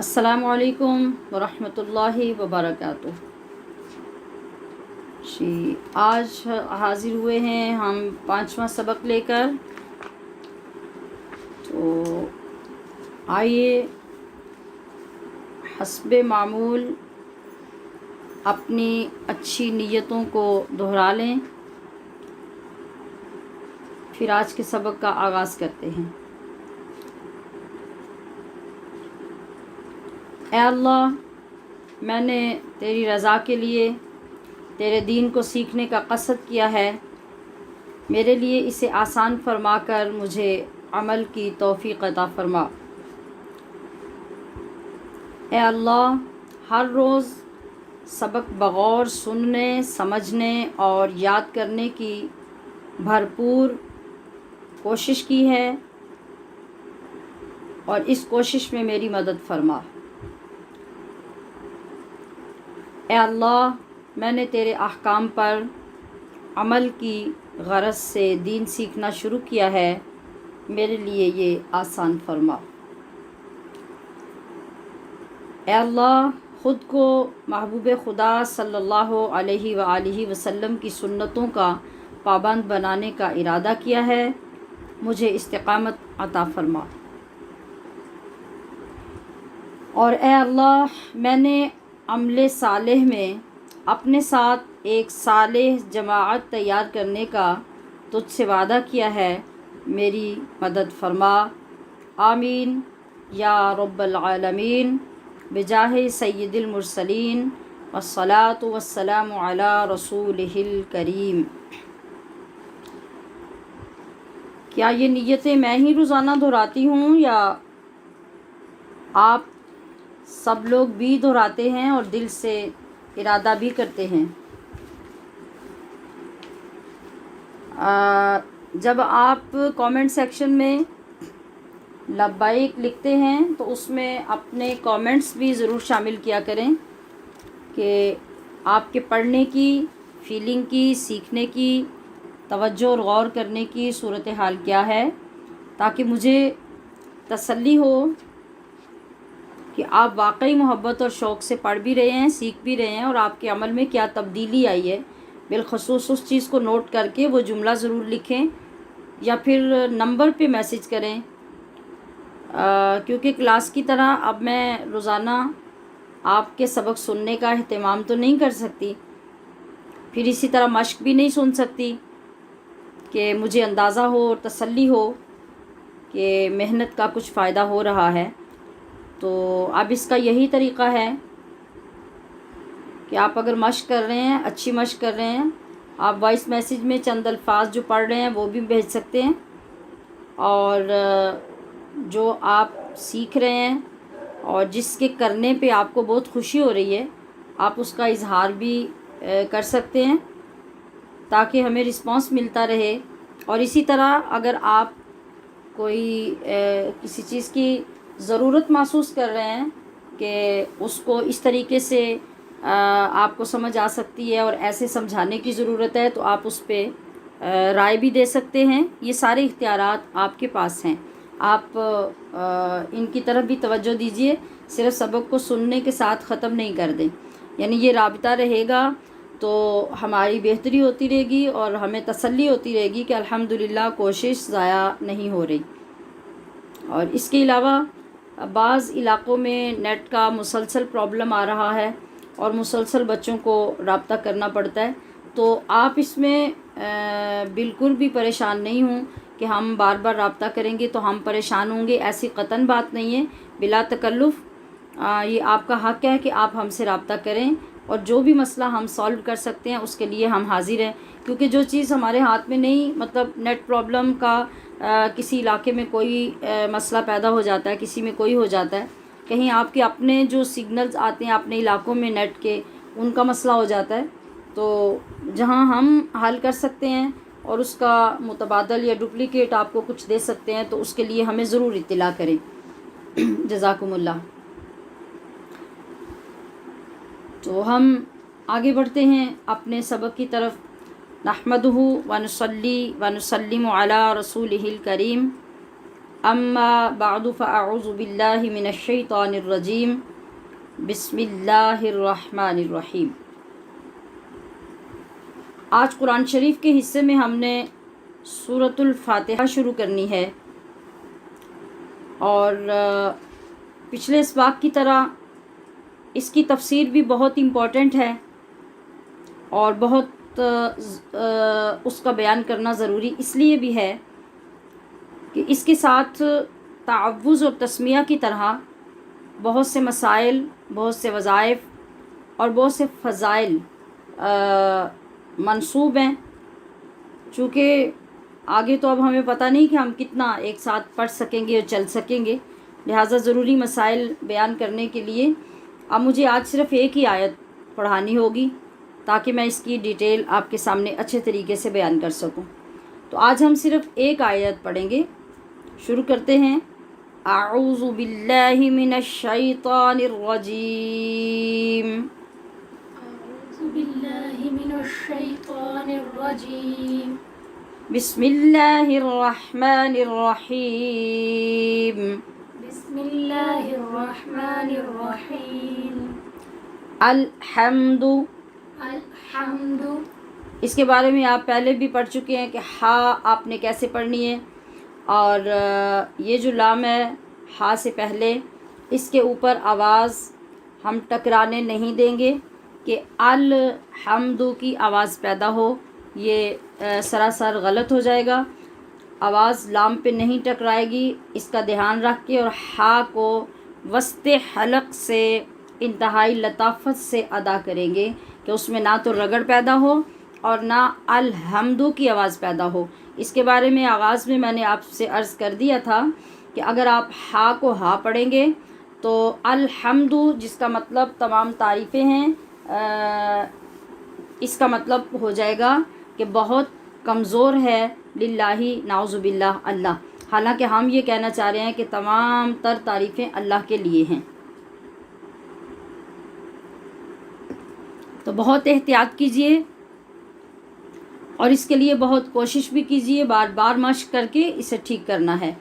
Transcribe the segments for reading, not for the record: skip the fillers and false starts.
السلام علیکم ورحمۃ اللہ وبرکاتہ۔ جی، آج حاضر ہوئے ہیں ہم 5واں سبق لے کر۔ تو آئیے حسب معمول اپنی اچھی نیتوں کو دہرا لیں، پھر آج کے سبق کا آغاز کرتے ہیں۔ اے اللہ، میں نے تیری رضا کے لیے تیرے دین کو سیکھنے کا قصد کیا ہے، میرے لیے اسے آسان فرما کر مجھے عمل کی توفیق عطا فرما۔ اے اللہ، ہر روز سبق بغور سننے، سمجھنے اور یاد کرنے کی بھرپور کوشش کی ہے، اور اس کوشش میں میری مدد فرما۔ اے اللہ، میں نے تیرے احکام پر عمل کی غرض سے دین سیکھنا شروع کیا ہے، میرے لیے یہ آسان فرما۔ اے اللہ، خود کو محبوب خدا صلی اللہ علیہ وآلہ وسلم کی سنتوں کا پابند بنانے کا ارادہ کیا ہے، مجھے استقامت عطا فرما۔ اور اے اللہ، میں نے عمل صالح میں اپنے ساتھ ایک صالح جماعت تیار کرنے کا تجھ سے وعدہ کیا ہے، میری مدد فرما۔ آمین یا رب العالمین، بجاہ سید المرسلین والصلاة والسلام علی رسولہ الکریم۔ کیا یہ نیتیں میں ہی روزانہ دہراتی ہوں یا آپ سب لوگ بھی دہراتے ہیں اور دل سے ارادہ بھی کرتے ہیں؟ جب آپ کامنٹ سیکشن میں لبیک لکھتے ہیں تو اس میں اپنے کامنٹس بھی ضرور شامل کیا کریں کہ آپ کے پڑھنے کی، فیلنگ کی، سیکھنے کی، توجہ اور غور کرنے کی صورتحال کیا ہے، تاکہ مجھے تسلی ہو کہ آپ واقعی محبت اور شوق سے پڑھ بھی رہے ہیں، سیکھ بھی رہے ہیں، اور آپ کے عمل میں کیا تبدیلی آئی ہے۔ بالخصوص اس چیز کو نوٹ کر کے وہ جملہ ضرور لکھیں یا پھر نمبر پہ میسج کریں، کیونکہ کلاس کی طرح اب میں روزانہ آپ کے سبق سننے کا اہتمام تو نہیں کر سکتی، پھر اسی طرح مشق بھی نہیں سن سکتی کہ مجھے اندازہ ہو اور تسلی ہو کہ محنت کا کچھ فائدہ ہو رہا ہے۔ تو اب اس کا یہی طریقہ ہے کہ آپ اگر مشق کر رہے ہیں، اچھی مشق کر رہے ہیں، آپ وائس میسیج میں چند الفاظ جو پڑھ رہے ہیں وہ بھی بھیج سکتے ہیں، اور جو آپ سیکھ رہے ہیں اور جس کے کرنے پہ آپ کو بہت خوشی ہو رہی ہے، آپ اس کا اظہار بھی کر سکتے ہیں تاکہ ہمیں رسپانس ملتا رہے۔ اور اسی طرح اگر آپ کوئی کسی چیز کی ضرورت محسوس کر رہے ہیں کہ اس کو اس طریقے سے آپ کو سمجھ آ سکتی ہے اور ایسے سمجھانے کی ضرورت ہے، تو آپ اس پہ رائے بھی دے سکتے ہیں۔ یہ سارے اختیارات آپ کے پاس ہیں، آپ ان کی طرف بھی توجہ دیجیے، صرف سبق کو سننے کے ساتھ ختم نہیں کر دیں۔ یعنی یہ رابطہ رہے گا تو ہماری بہتری ہوتی رہے گی اور ہمیں تسلی ہوتی رہے گی کہ الحمدللہ کوشش ضائع نہیں ہو رہی۔ اور اس کے علاوہ بعض علاقوں میں نیٹ کا مسلسل پرابلم آ رہا ہے اور مسلسل بچوں کو رابطہ کرنا پڑتا ہے، تو آپ اس میں بالکل بھی پریشان نہیں ہوں کہ ہم بار بار رابطہ کریں گے تو ہم پریشان ہوں گے، ایسی قطعاً بات نہیں ہے۔ بلا تکلف یہ آپ کا حق ہے کہ آپ ہم سے رابطہ کریں، اور جو بھی مسئلہ ہم سالو کر سکتے ہیں اس کے لیے ہم حاضر ہیں، کیونکہ جو چیز ہمارے ہاتھ میں نہیں، مطلب نیٹ پرابلم کا کسی علاقے میں کوئی مسئلہ پیدا ہو جاتا ہے، کسی میں کوئی ہو جاتا ہے، کہیں آپ کے اپنے جو سگنلز آتے ہیں اپنے علاقوں میں نیٹ کے، ان کا مسئلہ ہو جاتا ہے، تو جہاں ہم حل کر سکتے ہیں اور اس کا متبادل یا ڈپلیکیٹ آپ کو کچھ دے سکتے ہیں تو اس کے لیے ہمیں ضرور اطلاع کریں۔ جزاکم اللہ۔ تو ہم آگے بڑھتے ہیں اپنے سبق کی طرف۔ نحمدہ ونصلی ونسلم علی رسولہ الکریم، اما بعد فاعوذ باللہ من الشیطان الرجیم بسم اللہ الرحمن الرحیم۔ آج قرآن شریف کے حصے میں ہم نے سورۃ الفاتحہ شروع کرنی ہے، اور پچھلے اسباق کی طرح اس کی تفسیر بھی بہت امپورٹنٹ ہے اور بہت اس کا بیان کرنا ضروری اس لیے بھی ہے کہ اس کے ساتھ تعوذ اور تسمیہ کی طرح بہت سے مسائل، بہت سے وظائف اور بہت سے فضائل منسوب ہیں۔ چونکہ آگے تو اب ہمیں پتہ نہیں کہ ہم کتنا ایک ساتھ پڑھ سکیں گے اور چل سکیں گے، لہٰذا ضروری مسائل بیان کرنے کے لیے اب مجھے آج صرف ایک ہی آیت پڑھانی ہوگی تاکہ میں اس کی ڈیٹیل آپ کے سامنے اچھے طریقے سے بیان کر سکوں۔ تو آج ہم صرف ایک آیت پڑھیں گے۔ شروع کرتے ہیں۔ اعوذ باللہ من الشیطان الرجیم۔ اعوذ باللہ من الشیطان الرجیم۔ بسم اللہ الرحمن الرحیم۔ بسم اللہ الرحمن الرحیم۔ الحمد، الحمد، اس کے بارے میں آپ پہلے بھی پڑھ چکے ہیں کہ ہا آپ نے کیسے پڑھنی ہے، اور یہ جو لام ہے ہا سے پہلے، اس کے اوپر آواز ہم ٹکرانے نہیں دیں گے کہ الحمد کی آواز پیدا ہو، یہ سراسر غلط ہو جائے گا۔ آواز لام پہ نہیں ٹکرائے گی، اس کا دھیان رکھ کے، اور ہا کو وسط حلق سے انتہائی لطافت سے ادا کریں گے کہ اس میں نہ تو رگڑ پیدا ہو اور نہ الحمد کی آواز پیدا ہو۔ اس کے بارے میں آغاز میں میں نے آپ سے عرض کر دیا تھا کہ اگر آپ ہا کو ہا پڑھیں گے تو الحمد، جس کا مطلب تمام تعریفیں ہیں، اس کا مطلب ہو جائے گا کہ بہت کمزور ہے للہ، نعوذ باللہ، اللہ، حالانکہ ہم یہ کہنا چاہ رہے ہیں کہ تمام تر تعریفیں اللہ کے لیے ہیں۔ تو بہت احتیاط کیجئے اور اس کے لیے بہت کوشش بھی کیجئے، بار بار مشق کر کے اسے ٹھیک کرنا ہے۔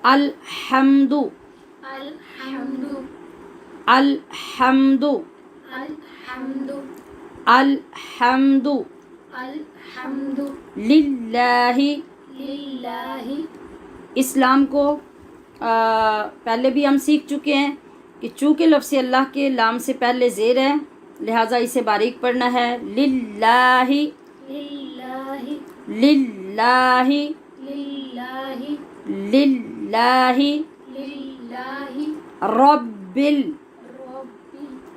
الحمد، الحمد، الحمد، الحمد، الحمد، الحمد للہ۔ للہ، اسلام کو پہلے بھی ہم سیکھ چکے ہیں کہ چونکہ لفظ اللہ کے لام سے پہلے زیر ہے، لہٰذا اسے باریک پڑھنا ہے۔ للہ، للہ، للہ، للہ، للہ، للہ، رب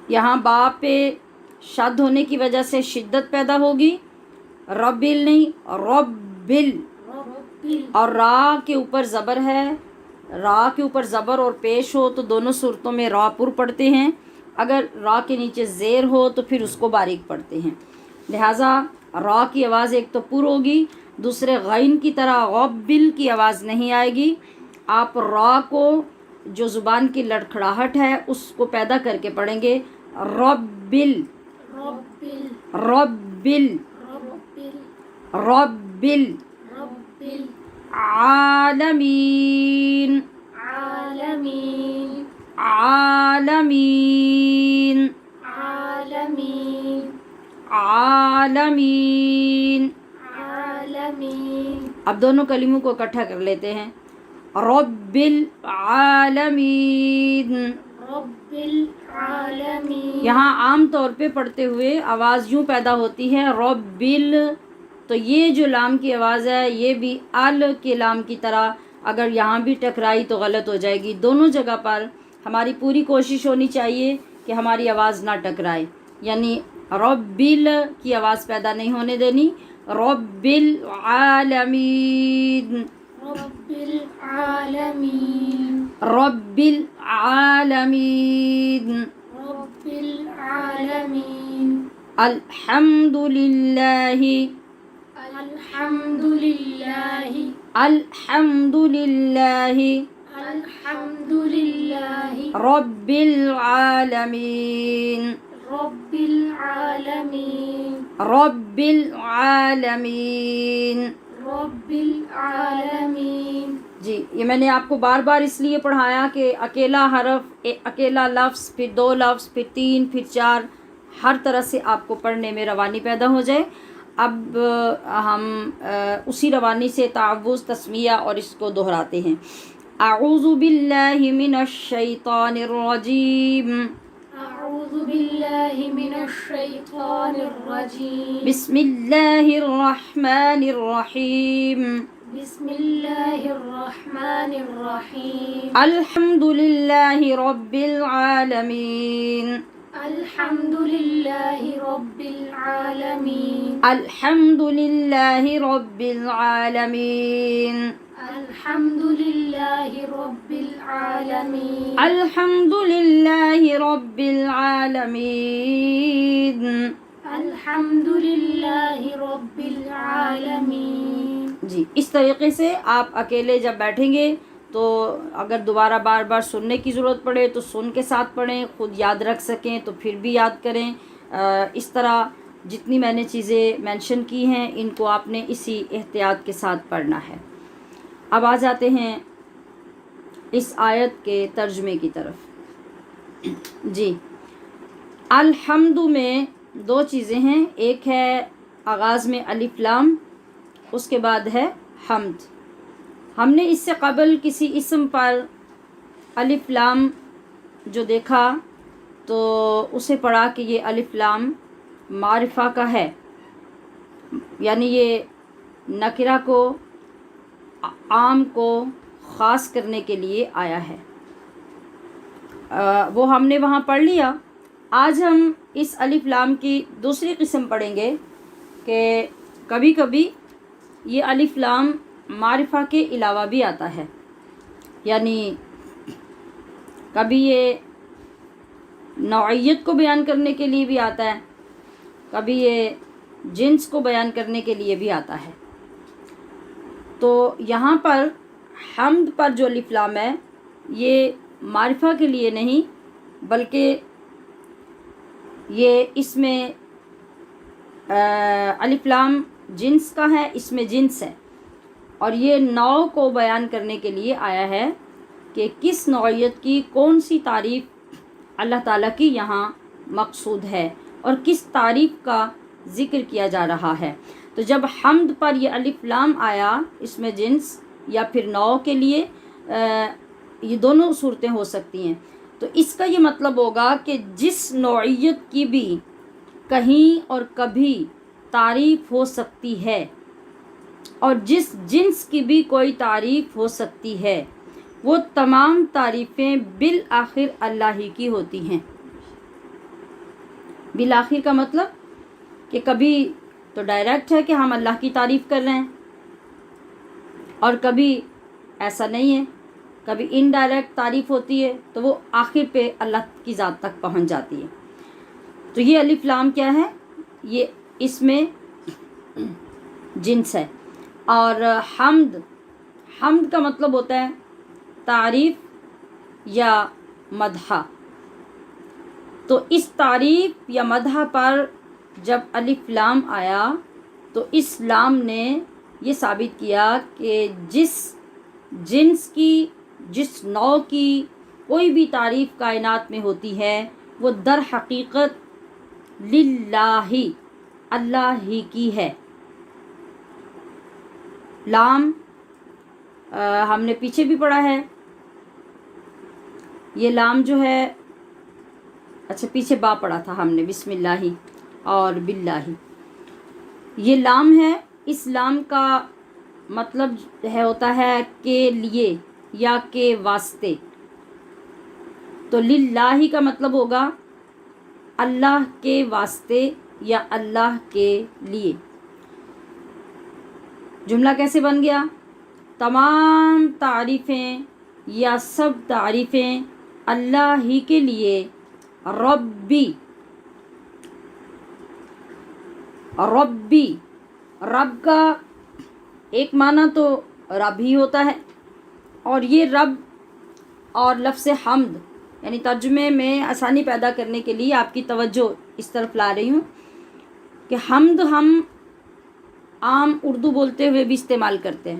یہاں با پہ شد ہونے کی وجہ سے شدت پیدا ہوگی، ربل نہیں، ربل، اور را کے اوپر زبر ہے، را کے اوپر زبر اور پیش ہو تو دونوں صورتوں میں را پر پڑھتے ہیں، اگر را کے نیچے زیر ہو تو پھر اس کو باریک پڑھتے ہیں۔ لہٰذا را کی آواز ایک تو پر ہوگی، دوسرے غین کی طرح غبل کی آواز نہیں آئے گی۔ آپ را کو جو زبان کی لڑکھڑاہٹ ہے اس کو پیدا کر کے پڑھیں گے، rubble, rubble, rubble, rubble, rubble rubble, عالمین، عالمین، عالمین، عالمین، عالمین۔ عالمین۔ اب دونوں کلموں کو اکٹھا کر لیتے ہیں۔ رب العالمین۔ رب العالمین۔ یہاں عام طور پہ پڑھتے ہوئے آواز یوں پیدا ہوتی ہے رب ال، تو یہ جو لام کی آواز ہے یہ بھی ال کے لام کی طرح اگر یہاں بھی ٹکرائی تو غلط ہو جائے گی۔ دونوں جگہ پر ہماری پوری کوشش ہونی چاہیے کہ ہماری آواز نہ ٹکرائے، یعنی ربل کی آواز پیدا نہیں ہونے دینی، رب العالمین، رب العالمین، رب العالمین، رب العالمین۔ الحمد للہ، الحمد للہ، الحمد للہ، الحمد للہ، رب العالمین، رب العالمین، رب العالمین، رب العالمین۔ جی یہ میں نے آپ کو بار بار اس لیے پڑھایا کہ اکیلا حرف، اکیلا لفظ، پھر 2 لفظ، پھر 3، پھر 4، ہر طرح سے آپ کو پڑھنے میں روانی پیدا ہو جائے۔ اب ہم اسی روانی سے تعوذ، تسمیہ اور اس کو دہراتے ہیں۔ اعوذ باللہ من الشیطان الرجیم، أعوذ بالله من الشيطان الرجيم، بسم اللہ الرحمن الرحیم، بسم الله الرحمن الرحيم، الحمد للہ رب العالمین، الحمد لله رب العالمين، الحمد للہ رب العالمین، الحمد لله رب العالمين، الحمد للہ رب العالمین۔ الحمد لله رب العالمين۔ جی اس طریقے سے آپ اکیلے جب بیٹھیں گے تو اگر دوبارہ بار بار سننے کی ضرورت پڑے تو سن کے ساتھ پڑھیں، خود یاد رکھ سکیں تو پھر بھی یاد کریں۔ اس طرح جتنی میں نے چیزیں مینشن کی ہیں ان کو آپ نے اسی احتیاط کے ساتھ پڑھنا ہے۔ اب آ جاتے ہیں اس آیت کے ترجمے کی طرف۔ جی الحمد میں 2 چیزیں ہیں، ایک ہے آغاز میں الف لام، اس کے بعد ہے حمد۔ ہم نے اس سے قبل کسی اسم پر الف لام جو دیکھا تو اسے پڑھا کہ یہ الف لام معرفہ کا ہے، یعنی یہ نکرہ کو، عام کو خاص کرنے کے لیے آیا ہے، وہ ہم نے وہاں پڑھ لیا۔ آج ہم اس الف لام کی دوسری قسم پڑھیں گے کہ کبھی کبھی یہ الف لام معرفہ کے علاوہ بھی آتا ہے، یعنی کبھی یہ نوعیت کو بیان کرنے کے لیے بھی آتا ہے، کبھی یہ جنس کو بیان کرنے کے لیے بھی آتا ہے۔ تو یہاں پر حمد پر جو الف لام ہے یہ معرفہ کے لیے نہیں بلکہ یہ اس میں الف لام جنس کا ہے، اس میں جنس ہے، اور یہ نوع کو بیان کرنے کے لیے آیا ہے کہ کس نوعیت کی کون سی تعریف اللہ تعالیٰ کی یہاں مقصود ہے اور کس تعریف کا ذکر کیا جا رہا ہے۔ تو جب حمد پر یہ الف لام آیا، اس میں جنس یا پھر نوع کے لیے یہ دونوں صورتیں ہو سکتی ہیں، تو اس کا یہ مطلب ہوگا کہ جس نوعیت کی بھی کہیں اور کبھی تعریف ہو سکتی ہے اور جس جنس کی بھی کوئی تعریف ہو سکتی ہے، وہ تمام تعریفیں بالآخر اللہ ہی کی ہوتی ہیں۔ بالآخر کا مطلب کہ کبھی تو ڈائریکٹ ہے کہ ہم اللہ کی تعریف کر رہے ہیں، اور کبھی ایسا نہیں ہے، کبھی انڈائریکٹ تعریف ہوتی ہے تو وہ آخر پہ اللہ کی ذات تک پہنچ جاتی ہے۔ تو یہ الف لام کیا ہے؟ یہ اس میں جنس ہے۔ اور حمد، حمد کا مطلب ہوتا ہے تعریف یا مدح۔ تو اس تعریف یا مدح پر جب الف لام آیا تو اس لام نے یہ ثابت کیا کہ جس جنس کی، جس نوع کی کوئی بھی تعریف کائنات میں ہوتی ہے وہ در حقیقت للہ، اللہ ہی کی ہے۔ لام ہم نے پیچھے بھی پڑھا ہے، یہ لام جو ہے، اچھا پیچھے با پڑھا تھا ہم نے، بسم اللہ اور باللہ، یہ لام ہے۔ اس لام کا مطلب ہوتا ہے کے لیے یا کے واسطے۔ تو للہ کا مطلب ہوگا اللہ کے واسطے یا اللہ کے لیے۔ جملہ کیسے بن گیا؟ تمام تعریفیں یا سب تعریفیں اللہ ہی کے لیے ربی، ربی، رب کا ایک معنی تو رب ہی ہوتا ہے، اور یہ رب اور لفظ حمد، یعنی ترجمے میں آسانی پیدا کرنے کے لیے آپ کی توجہ اس طرف لا رہی ہوں کہ حمد ہم عام اردو بولتے ہوئے بھی استعمال کرتے ہیں،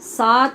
7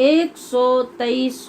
123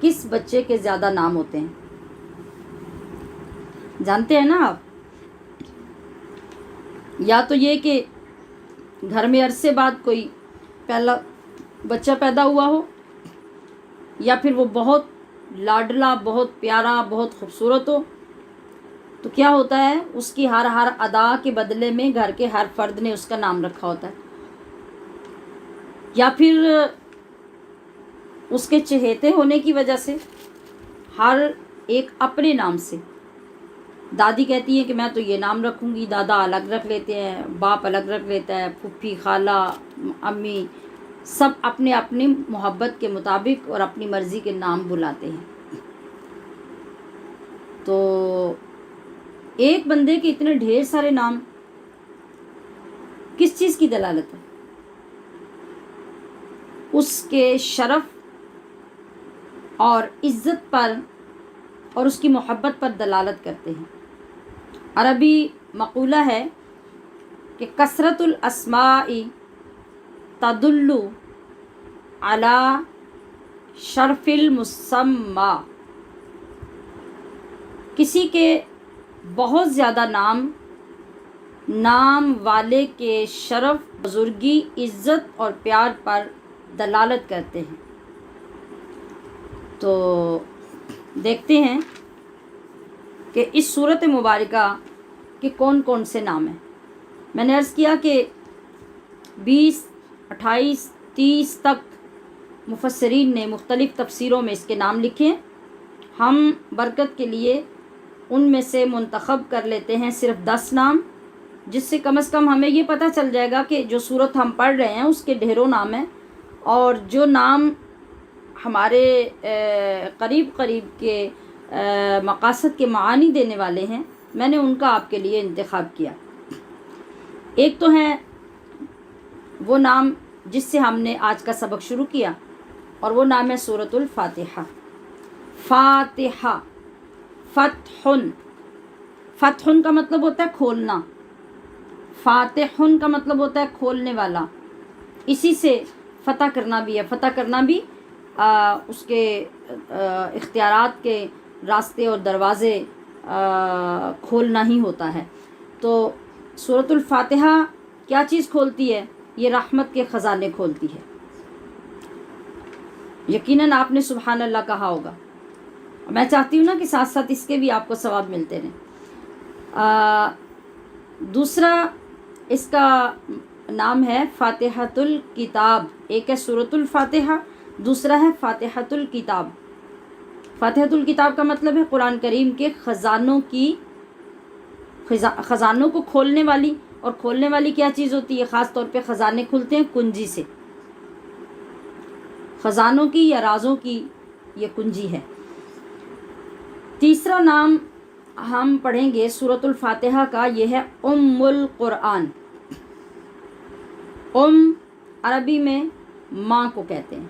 کس بچے کے زیادہ نام ہوتے ہیں. جانتے ہیں نا آپ؟ یا تو یہ کہ گھر میں عرصے بعد کوئی پہلا بچہ پیدا ہوا ہو، یا پھر وہ بہت لاڈلا، بہت پیارا، بہت خوبصورت ہو، تو کیا ہوتا ہے اس کی ہر ادا کے بدلے میں گھر کے ہر فرد نے اس کا نام رکھا ہوتا ہے. یا پھر اس کے چہیتے ہونے کی وجہ سے ہر ایک اپنے نام سے، دادی کہتی ہے کہ میں تو یہ نام رکھوں گی، دادا الگ رکھ لیتے ہیں، باپ الگ رکھ لیتا ہے، پھوپھی، خالہ، امی، سب اپنے اپنی محبت کے مطابق اور اپنی مرضی کے نام بلاتے ہیں. تو ایک بندے کے اتنے ڈھیر سارے نام کس چیز کی دلالت ہے؟ اس کے شرف اور عزت پر اور اس کی محبت پر دلالت کرتے ہیں. عربی مقولہ ہے کہ کثرت الاسماء تدل علی شرف المسمى. کسی کے بہت زیادہ نام والے کے شرف، بزرگی، عزت اور پیار پر دلالت کرتے ہیں. تو دیکھتے ہیں کہ اس سورت مبارکہ کے کون کون سے نام ہیں. میں نے عرض کیا کہ 20، 28، 30 تک مفسرین نے مختلف تفسیروں میں اس کے نام لکھے. ہم برکت کے لیے ان میں سے منتخب کر لیتے ہیں صرف 10 نام، جس سے کم از کم ہمیں یہ پتہ چل جائے گا کہ جو سورت ہم پڑھ رہے ہیں اس کے ڈھیروں نام ہیں، اور جو نام ہمارے قریب کے مقاصد کے معانی دینے والے ہیں، میں نے ان کا آپ کے لیے انتخاب کیا. ایک تو ہے وہ نام جس سے ہم نے آج کا سبق شروع کیا، اور وہ نام ہے سورۃ الفاتحہ. فاتحہ، فتح کا مطلب ہوتا ہے کھولنا، فاتح کا مطلب ہوتا ہے کھولنے والا. اسی سے فتح کرنا بھی ہے. فتح کرنا بھی اس کے اختیارات کے راستے اور دروازے کھولنا ہی ہوتا ہے. تو سورۃ الفاتحہ کیا چیز کھولتی ہے؟ یہ رحمت کے خزانے کھولتی ہے. یقیناً آپ نے سبحان اللہ کہا ہوگا. میں چاہتی ہوں نا کہ ساتھ ساتھ اس کے بھی آپ کو ثواب ملتے رہیں. دوسرا اس کا نام ہے فاتحۃ الکتاب. ایک ہے سورۃ الفاتحہ، دوسرا ہے فاتحۃ الکتاب. فاتحۃ الکتاب کا مطلب ہے قرآن کریم کے خزانوں کو کھولنے والی. اور کھولنے والی کیا چیز ہوتی ہے؟ خاص طور پہ خزانے کھلتے ہیں کنجی سے. خزانوں کی یا رازوں کی یہ کنجی ہے. تیسرا نام ہم پڑھیں گے سورۃ الفاتحہ کا، یہ ہے ام القرآن. عربی میں ماں کو کہتے ہیں.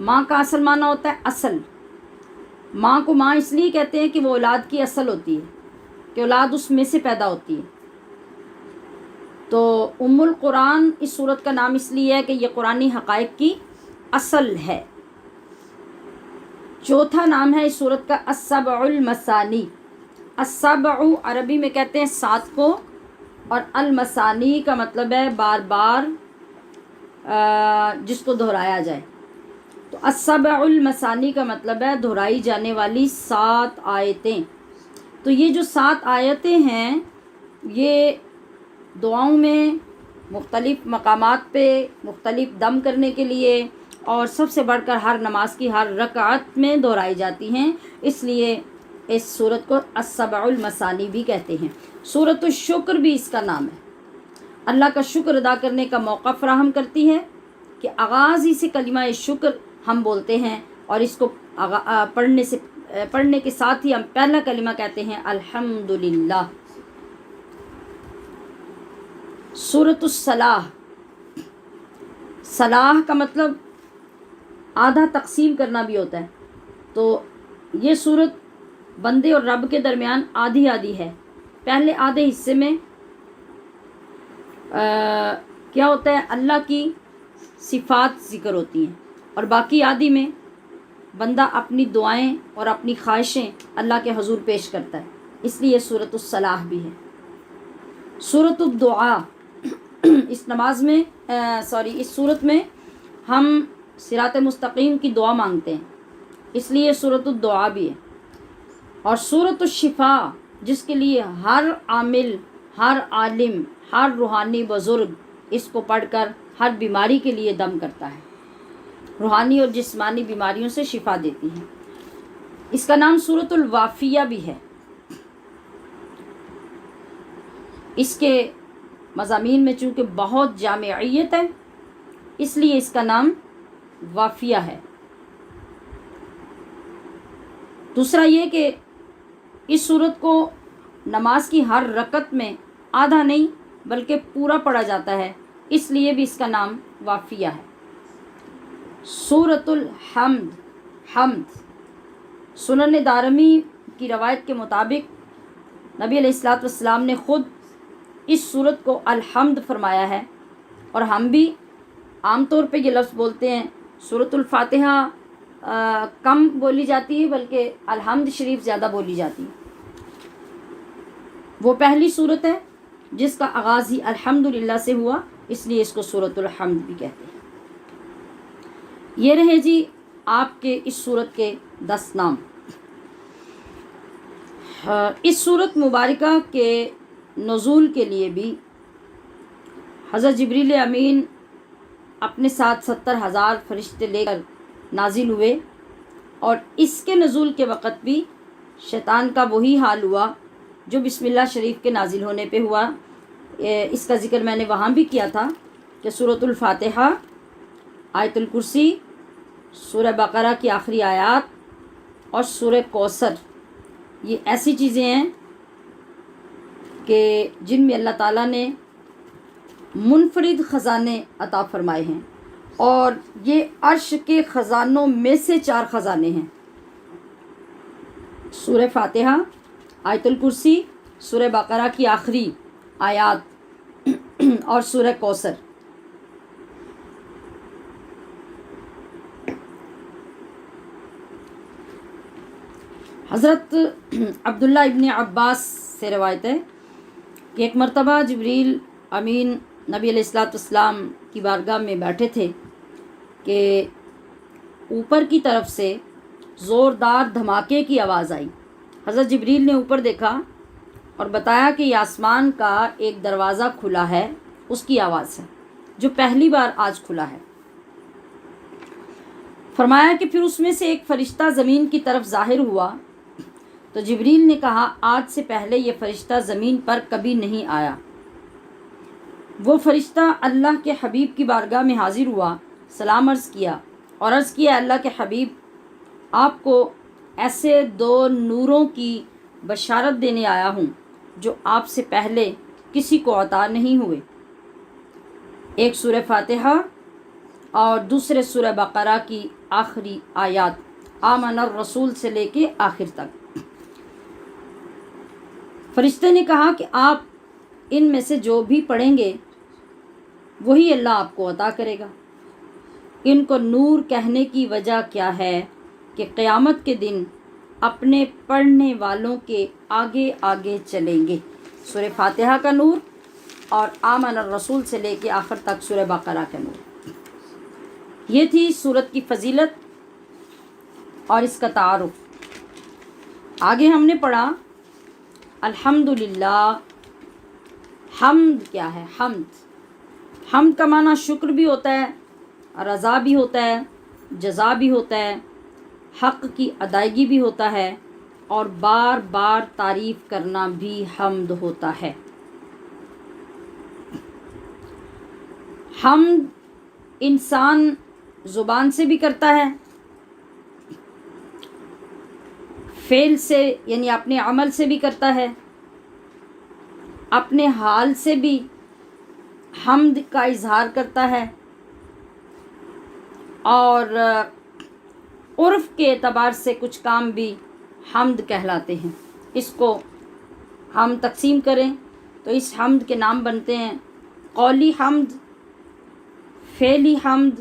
ماں کا اصل معنی ہوتا ہے اصل. ماں کو ماں اس لیے کہتے ہیں کہ وہ اولاد کی اصل ہوتی ہے، کہ اولاد اس میں سے پیدا ہوتی ہے. تو ام القرآن اس سورت کا نام اس لیے ہے کہ یہ قرآنی حقائق کی اصل ہے. چوتھا نام ہے اس سورت کا السبع المثانی. السبع عربی میں کہتے ہیں 7 کو، اور المثانی کا مطلب ہے بار بار جس کو دہرایا جائے. تو السبع المثانی کا مطلب ہے دہرائی جانے والی 7 آیتیں. تو یہ جو 7 آیتیں ہیں یہ دعاؤں میں مختلف مقامات پہ مختلف دم کرنے کے لیے، اور سب سے بڑھ کر ہر نماز کی ہر رکعت میں دہرائی جاتی ہیں. اس لیے اس سورت کو السبع المثانی بھی کہتے ہیں. سورۃ الشکر بھی اس کا نام ہے. اللہ کا شکر ادا کرنے کا موقع فراہم کرتی ہے، کہ آغاز ہی سے کلمہ شکر ہم بولتے ہیں، اور اس کو پڑھنے کے ساتھ ہی ہم پہلا کلمہ کہتے ہیں الحمدللہ. سورۃ الصلاح. صلاح کا مطلب آدھا تقسیم کرنا بھی ہوتا ہے. تو یہ سورت بندے اور رب کے درمیان آدھی آدھی ہے. پہلے آدھے حصے میں کیا ہوتا ہے؟ اللہ کی صفات ذکر ہوتی ہیں. اور باقی آدھی میں بندہ اپنی دعائیں اور اپنی خواہشیں اللہ کے حضور پیش کرتا ہے، اس لیے سورۃ الصلاح بھی ہے۔ سورۃ الدعاء، اس نماز میں اس سورت میں ہم صراط مستقیم کی دعا مانگتے ہیں، اس لیے سورۃ الدعاء بھی ہے۔ اور سورۃ الشفاء، جس کے لیے ہر عامل، ہر عالم، ہر روحانی بزرگ اس کو پڑھ کر ہر بیماری کے لیے دم کرتا ہے، روحانی اور جسمانی بیماریوں سے شفا دیتی ہے۔ اس کا نام سورۃ الوافیہ بھی ہے۔ اس کے مضامین میں چونکہ بہت جامعیت ہے، اس لیے اس کا نام وافیہ ہے۔ دوسرا یہ کہ اس سورت کو نماز کی ہر رکعت میں آدھا نہیں بلکہ پورا پڑھا جاتا ہے، اس لیے بھی اس کا نام وافیہ ہے۔ سورۃ الحمد، حمد، سنن دارمی کی روایت کے مطابق نبی علیہ الصلوۃ والسلام نے خود اس سورت کو الحمد فرمایا ہے، اور ہم بھی عام طور پہ یہ لفظ بولتے ہیں۔ سورۃ الفاتحہ کم بولی جاتی ہے، بلکہ الحمد شریف زیادہ بولی جاتی ہے۔ وہ پہلی سورت ہے جس کا آغاز ہی الحمدللہ سے ہوا، اس لیے اس کو سورۃ الحمد بھی کہتے ہیں۔ یہ رہے جی آپ کے اس سورت کے 10 نام۔ اس سورت مبارکہ کے نزول کے لیے بھی حضرت جبریل امین اپنے ساتھ 70,000 فرشتے لے کر نازل ہوئے، اور اس کے نزول کے وقت بھی شیطان کا وہی حال ہوا جو بسم اللہ شریف کے نازل ہونے پہ ہوا۔ اس کا ذکر میں نے وہاں بھی کیا تھا کہ سورۃ الفاتحہ، آیت الکرسی، سورہ بقرہ کی آخری آیات اور سورہ کوثر، یہ ایسی چیزیں ہیں کہ جن میں اللہ تعالیٰ نے منفرد خزانے عطا فرمائے ہیں، اور یہ عرش کے خزانوں میں سے 4 خزانے ہیں: سورہ فاتحہ، آیت الکرسی، سورہ بقرہ کی آخری آیات اور سورہ کوثر۔ حضرت عبداللہ ابن عباس سے روایت ہے کہ ایک مرتبہ جبریل امین نبی علیہ الصلوۃ والسلام کی بارگاہ میں بیٹھے تھے کہ اوپر کی طرف سے زوردار دھماکے کی آواز آئی۔ حضرت جبریل نے اوپر دیکھا اور بتایا کہ یہ آسمان کا ایک دروازہ کھلا ہے، اس کی آواز ہے، جو پہلی بار آج کھلا ہے۔ فرمایا کہ پھر اس میں سے ایک فرشتہ زمین کی طرف ظاہر ہوا، تو جبریل نے کہا آج سے پہلے یہ فرشتہ زمین پر کبھی نہیں آیا۔ وہ فرشتہ اللہ کے حبیب کی بارگاہ میں حاضر ہوا، سلام عرض کیا اور عرض کیا اللہ کے حبیب، آپ کو ایسے 2 نوروں کی بشارت دینے آیا ہوں جو آپ سے پہلے کسی کو عطا نہیں ہوئے، ایک سورہ فاتحہ اور دوسرے سورہ بقرہ کی آخری آیات آمن الرسول سے لے کے آخر تک۔ فرشتے نے کہا کہ آپ ان میں سے جو بھی پڑھیں گے وہی اللہ آپ کو عطا کرے گا۔ ان کو نور کہنے کی وجہ کیا ہے کہ قیامت کے دن اپنے پڑھنے والوں کے آگے آگے چلیں گے۔ سورہ فاتحہ کا نور اور آمن الرسول سے لے کے آخر تک سورہ بقرہ کا نور۔ یہ تھی سورت کی فضیلت اور اس کا تعارف۔ آگے ہم نے پڑھا الحمدللہ۔ حمد کیا ہے؟ حمد کا معنی شکر بھی ہوتا ہے، رضا بھی ہوتا ہے، جزا بھی ہوتا ہے، حق کی ادائیگی بھی ہوتا ہے، اور بار بار تعریف کرنا بھی حمد ہوتا ہے۔ حمد انسان زبان سے بھی کرتا ہے، فعل سے یعنی اپنے عمل سے بھی کرتا ہے، اپنے حال سے بھی حمد کا اظہار کرتا ہے، اور عرف کے اعتبار سے کچھ کام بھی حمد کہلاتے ہیں۔ اس کو ہم تقسیم کریں تو اس حمد کے نام بنتے ہیں قولی حمد، فعلی حمد،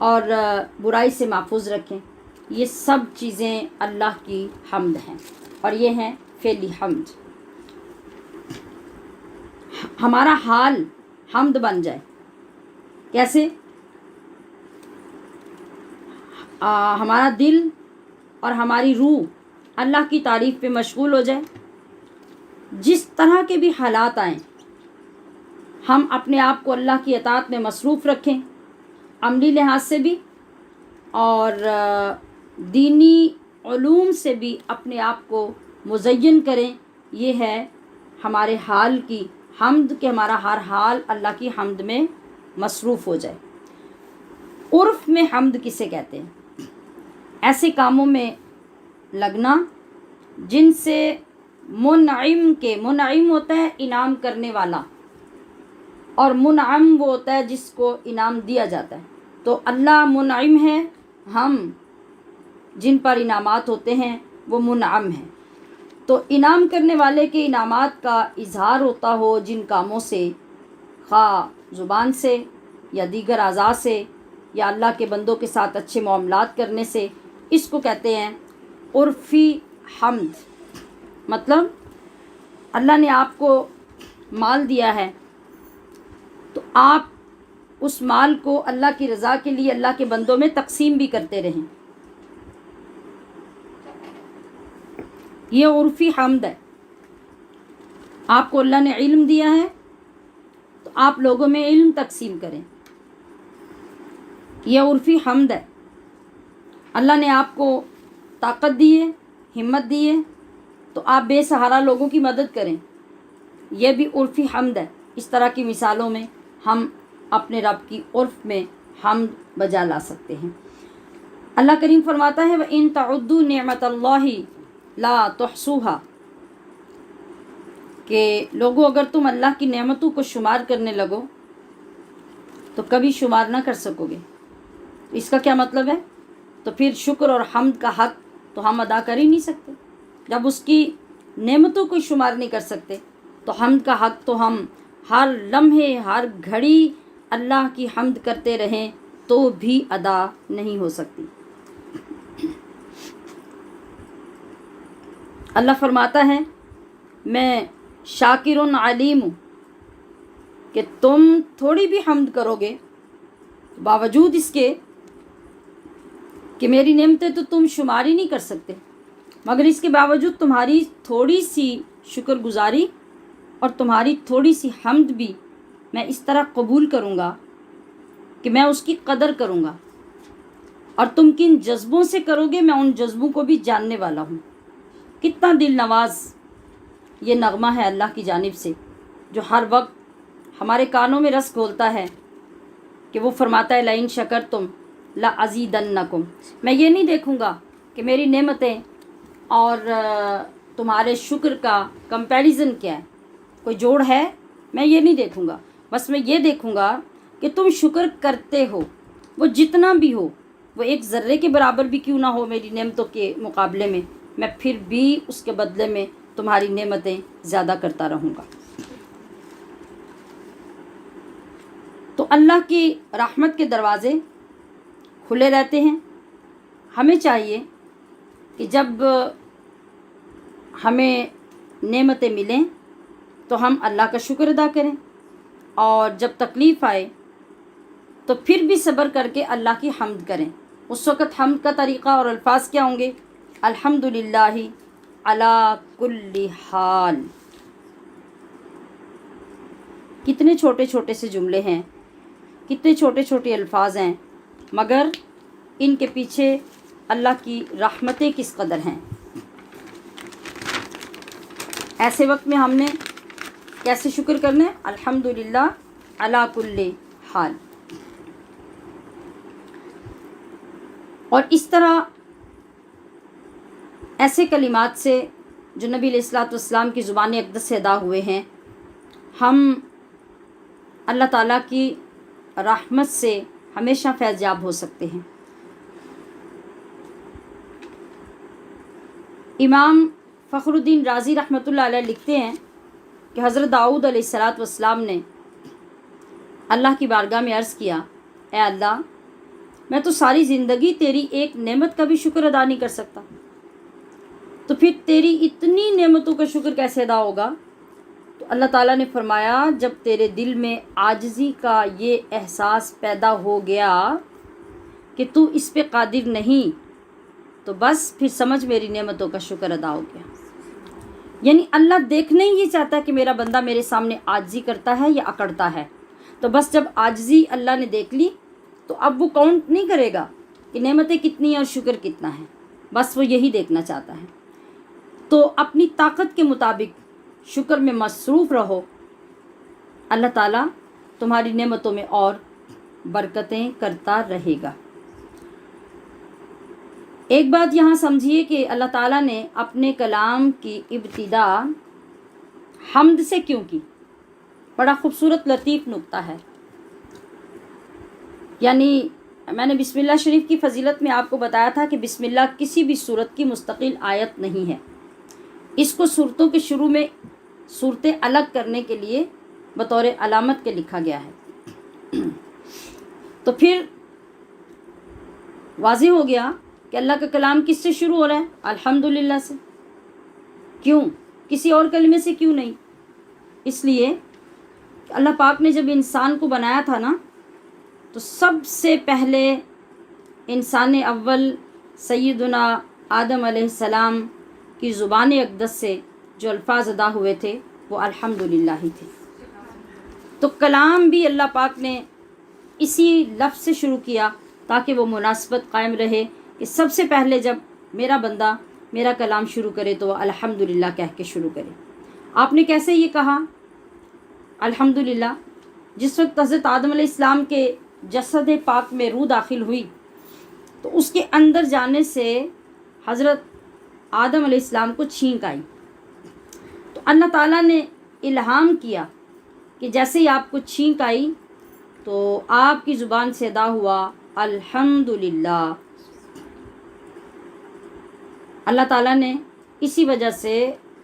اور برائی سے محفوظ رکھیں. یہ سب چیزیں اللہ کی حمد ہیں اور یہ ہیں فعلی حمد. ہمارا حال حمد بن جائے. کیسے؟ ہمارا دل اور ہماری روح اللہ کی تعریف پہ مشغول ہو جائے. جس طرح کے بھی حالات آئیں ہم اپنے آپ کو اللہ کی اطاعت میں مصروف رکھیں، عملی لحاظ سے بھی اور دینی علوم سے بھی اپنے آپ کو مزین کریں. یہ ہے ہمارے حال کی حمد کہ ہمارا ہر حال اللہ کی حمد میں مصروف ہو جائے. عرف میں حمد کسے کہتے ہیں؟ ایسے کاموں میں لگنا جن سے منعم ہوتا ہے انعام کرنے والا، اور منعم وہ ہوتا ہے جس کو انعام دیا جاتا ہے. تو اللہ منعم ہے، ہم جن پر انعامات ہوتے ہیں وہ منعم ہیں. تو انعام کرنے والے کے انعامات کا اظہار ہوتا ہو جن کاموں سے، خواہ زبان سے یا دیگر اعضاء سے یا اللہ کے بندوں کے ساتھ اچھے معاملات کرنے سے، اس کو کہتے ہیں عرفی حمد. مطلب اللہ نے آپ کو مال دیا ہے تو آپ اس مال کو اللہ کی رضا کے لیے اللہ کے بندوں میں تقسیم بھی کرتے رہیں. یہ عرفی حمد ہے. آپ کو اللہ نے علم دیا ہے تو آپ لوگوں میں علم تقسیم کریں. یہ عرفی حمد ہے. اللہ نے آپ کو طاقت دی ہے، ہمت دی ہے تو آپ بے سہارا لوگوں کی مدد کریں. یہ بھی عرفی حمد ہے. اس طرح کی مثالوں میں ہم اپنے رب کی عرف میں حمد بجا لا سکتے ہیں. اللہ کریم فرماتا ہے وَإِن تَعُدُّوا نِعْمَةَ اللَّهِ لَا تُحْصُوهَا، کہ لوگوں اگر تم اللہ کی نعمتوں کو شمار کرنے لگو تو کبھی شمار نہ کر سکو گے. اس کا کیا مطلب ہے؟ تو پھر شکر اور حمد کا حق تو ہم ادا کر ہی نہیں سکتے. جب اس کی نعمتوں کو شمار نہیں کر سکتے تو حمد کا حق تو ہم ہر لمحے ہر گھڑی اللہ کی حمد کرتے رہیں تو بھی ادا نہیں ہو سکتی. اللہ فرماتا ہے میں شاکر علیم ہوں کہ تم تھوڑی بھی حمد کرو گے باوجود اس کے کہ میری نعمتیں تو تم شمار ہی نہیں کر سکتے، مگر اس کے باوجود تمہاری تھوڑی سی شکر گزاری اور تمہاری تھوڑی سی حمد بھی میں اس طرح قبول کروں گا کہ میں اس کی قدر کروں گا. اور تم کن جذبوں سے کرو گے میں ان جذبوں کو بھی جاننے والا ہوں. کتنا دل نواز یہ نغمہ ہے اللہ کی جانب سے جو ہر وقت ہمارے کانوں میں رس گھولتا ہے کہ وہ فرماتا ہے لئن شکرتم لازیدنکم. میں یہ نہیں دیکھوں گا کہ میری نعمتیں اور تمہارے شکر کا کمپیریزن کیا ہے، کوئی جوڑ ہے، میں یہ نہیں دیکھوں گا. بس میں یہ دیکھوں گا کہ تم شکر کرتے ہو، وہ جتنا بھی ہو، وہ ایک ذرے کے برابر بھی کیوں نہ ہو میری نعمتوں کے مقابلے میں پھر بھی اس کے بدلے میں تمہاری نعمتیں زیادہ کرتا رہوں گا. تو اللہ کی رحمت کے دروازے کھلے رہتے ہیں. ہمیں چاہیے کہ جب ہمیں نعمتیں ملیں تو ہم اللہ کا شکر ادا کریں، اور جب تکلیف آئے تو پھر بھی صبر کر کے اللہ کی حمد کریں. اس وقت حمد کا طریقہ اور الفاظ کیا ہوں گے؟ الحمدللہ علی کل حال. کتنے چھوٹے چھوٹے سے جملے ہیں، کتنے چھوٹے چھوٹے الفاظ ہیں، مگر ان کے پیچھے اللہ کی رحمتیں کس قدر ہیں. ایسے وقت میں ہم نے کیسے شکر کرنا ہے؟ الحمدللہ علی کل حال. اور اس طرح ایسے کلمات سے جو نبی علیہ الصلوۃ والسلام کی زبان اقدس سے ادا ہوئے ہیں، ہم اللہ تعالیٰ کی رحمت سے ہمیشہ فیض یاب ہو سکتے ہیں. امام فخر الدین رازی رحمۃ اللہ علیہ لکھتے ہیں کہ حضرت داؤد علیہ الصلوۃ والسلام نے اللہ کی بارگاہ میں عرض کیا، اے اللہ میں تو ساری زندگی تیری ایک نعمت کا بھی شکر ادا نہیں کر سکتا، تو پھر تیری اتنی نعمتوں کا شکر کیسے ادا ہوگا؟ تو اللہ تعالیٰ نے فرمایا جب تیرے دل میں عاجزی کا یہ احساس پیدا ہو گیا کہ تو اس پہ قادر نہیں، تو بس پھر سمجھ میری نعمتوں کا شکر ادا ہو گیا۔ یعنی اللہ دیکھنا ہی یہ چاہتا ہے کہ میرا بندہ میرے سامنے عاجزی کرتا ہے یا اکڑتا ہے، تو بس جب عاجزی اللہ نے دیکھ لی تو اب وہ کاؤنٹ نہیں کرے گا کہ نعمتیں کتنی ہیں اور شکر کتنا ہے، بس وہ یہی دیکھنا چاہتا ہے۔ تو اپنی طاقت کے مطابق شکر میں مصروف رہو، اللہ تعالیٰ تمہاری نعمتوں میں اور برکتیں کرتا رہے گا۔ ایک بات یہاں سمجھیے کہ اللہ تعالیٰ نے اپنے کلام کی ابتدا حمد سے کیوں کی؟ بڑا خوبصورت لطیف نکتہ ہے۔ یعنی میں نے بسم اللہ شریف کی فضیلت میں آپ کو بتایا تھا کہ بسم اللہ کسی بھی سورت کی مستقل آیت نہیں ہے، اس کو سورتوں کے شروع میں صورتیں الگ کرنے کے لیے بطور علامت کے لکھا گیا ہے۔ تو پھر واضح ہو گیا کہ اللہ کا کلام کس سے شروع ہو رہا ہے؟ الحمدللہ سے۔ کیوں؟ کسی اور کلمے سے کیوں نہیں؟ اس لیے کہ اللہ پاک نے جب انسان کو بنایا تھا نا، تو سب سے پہلے انسان اول سیدنا آدم علیہ السلام کی زبان اقدس سے جو الفاظ ادا ہوئے تھے وہ الحمدللہ ہی تھے۔ تو کلام بھی اللہ پاک نے اسی لفظ سے شروع کیا تاکہ وہ مناسبت قائم رہے کہ سب سے پہلے جب میرا بندہ میرا کلام شروع کرے تو وہ الحمدللہ کہہ کے شروع کرے۔ آپ نے کیسے یہ کہا الحمدللہ؟ جس وقت حضرت آدم علیہ السلام کے جسد پاک میں روح داخل ہوئی تو اس کے اندر جانے سے حضرت آدم علیہ السلام کو چھینک آئی، تو اللہ تعالیٰ نے الہام کیا کہ جیسے ہی آپ کو چھینک آئی تو آپ کی زبان سے ادا ہوا الحمدللہ۔ اللہ تعالیٰ نے اسی وجہ سے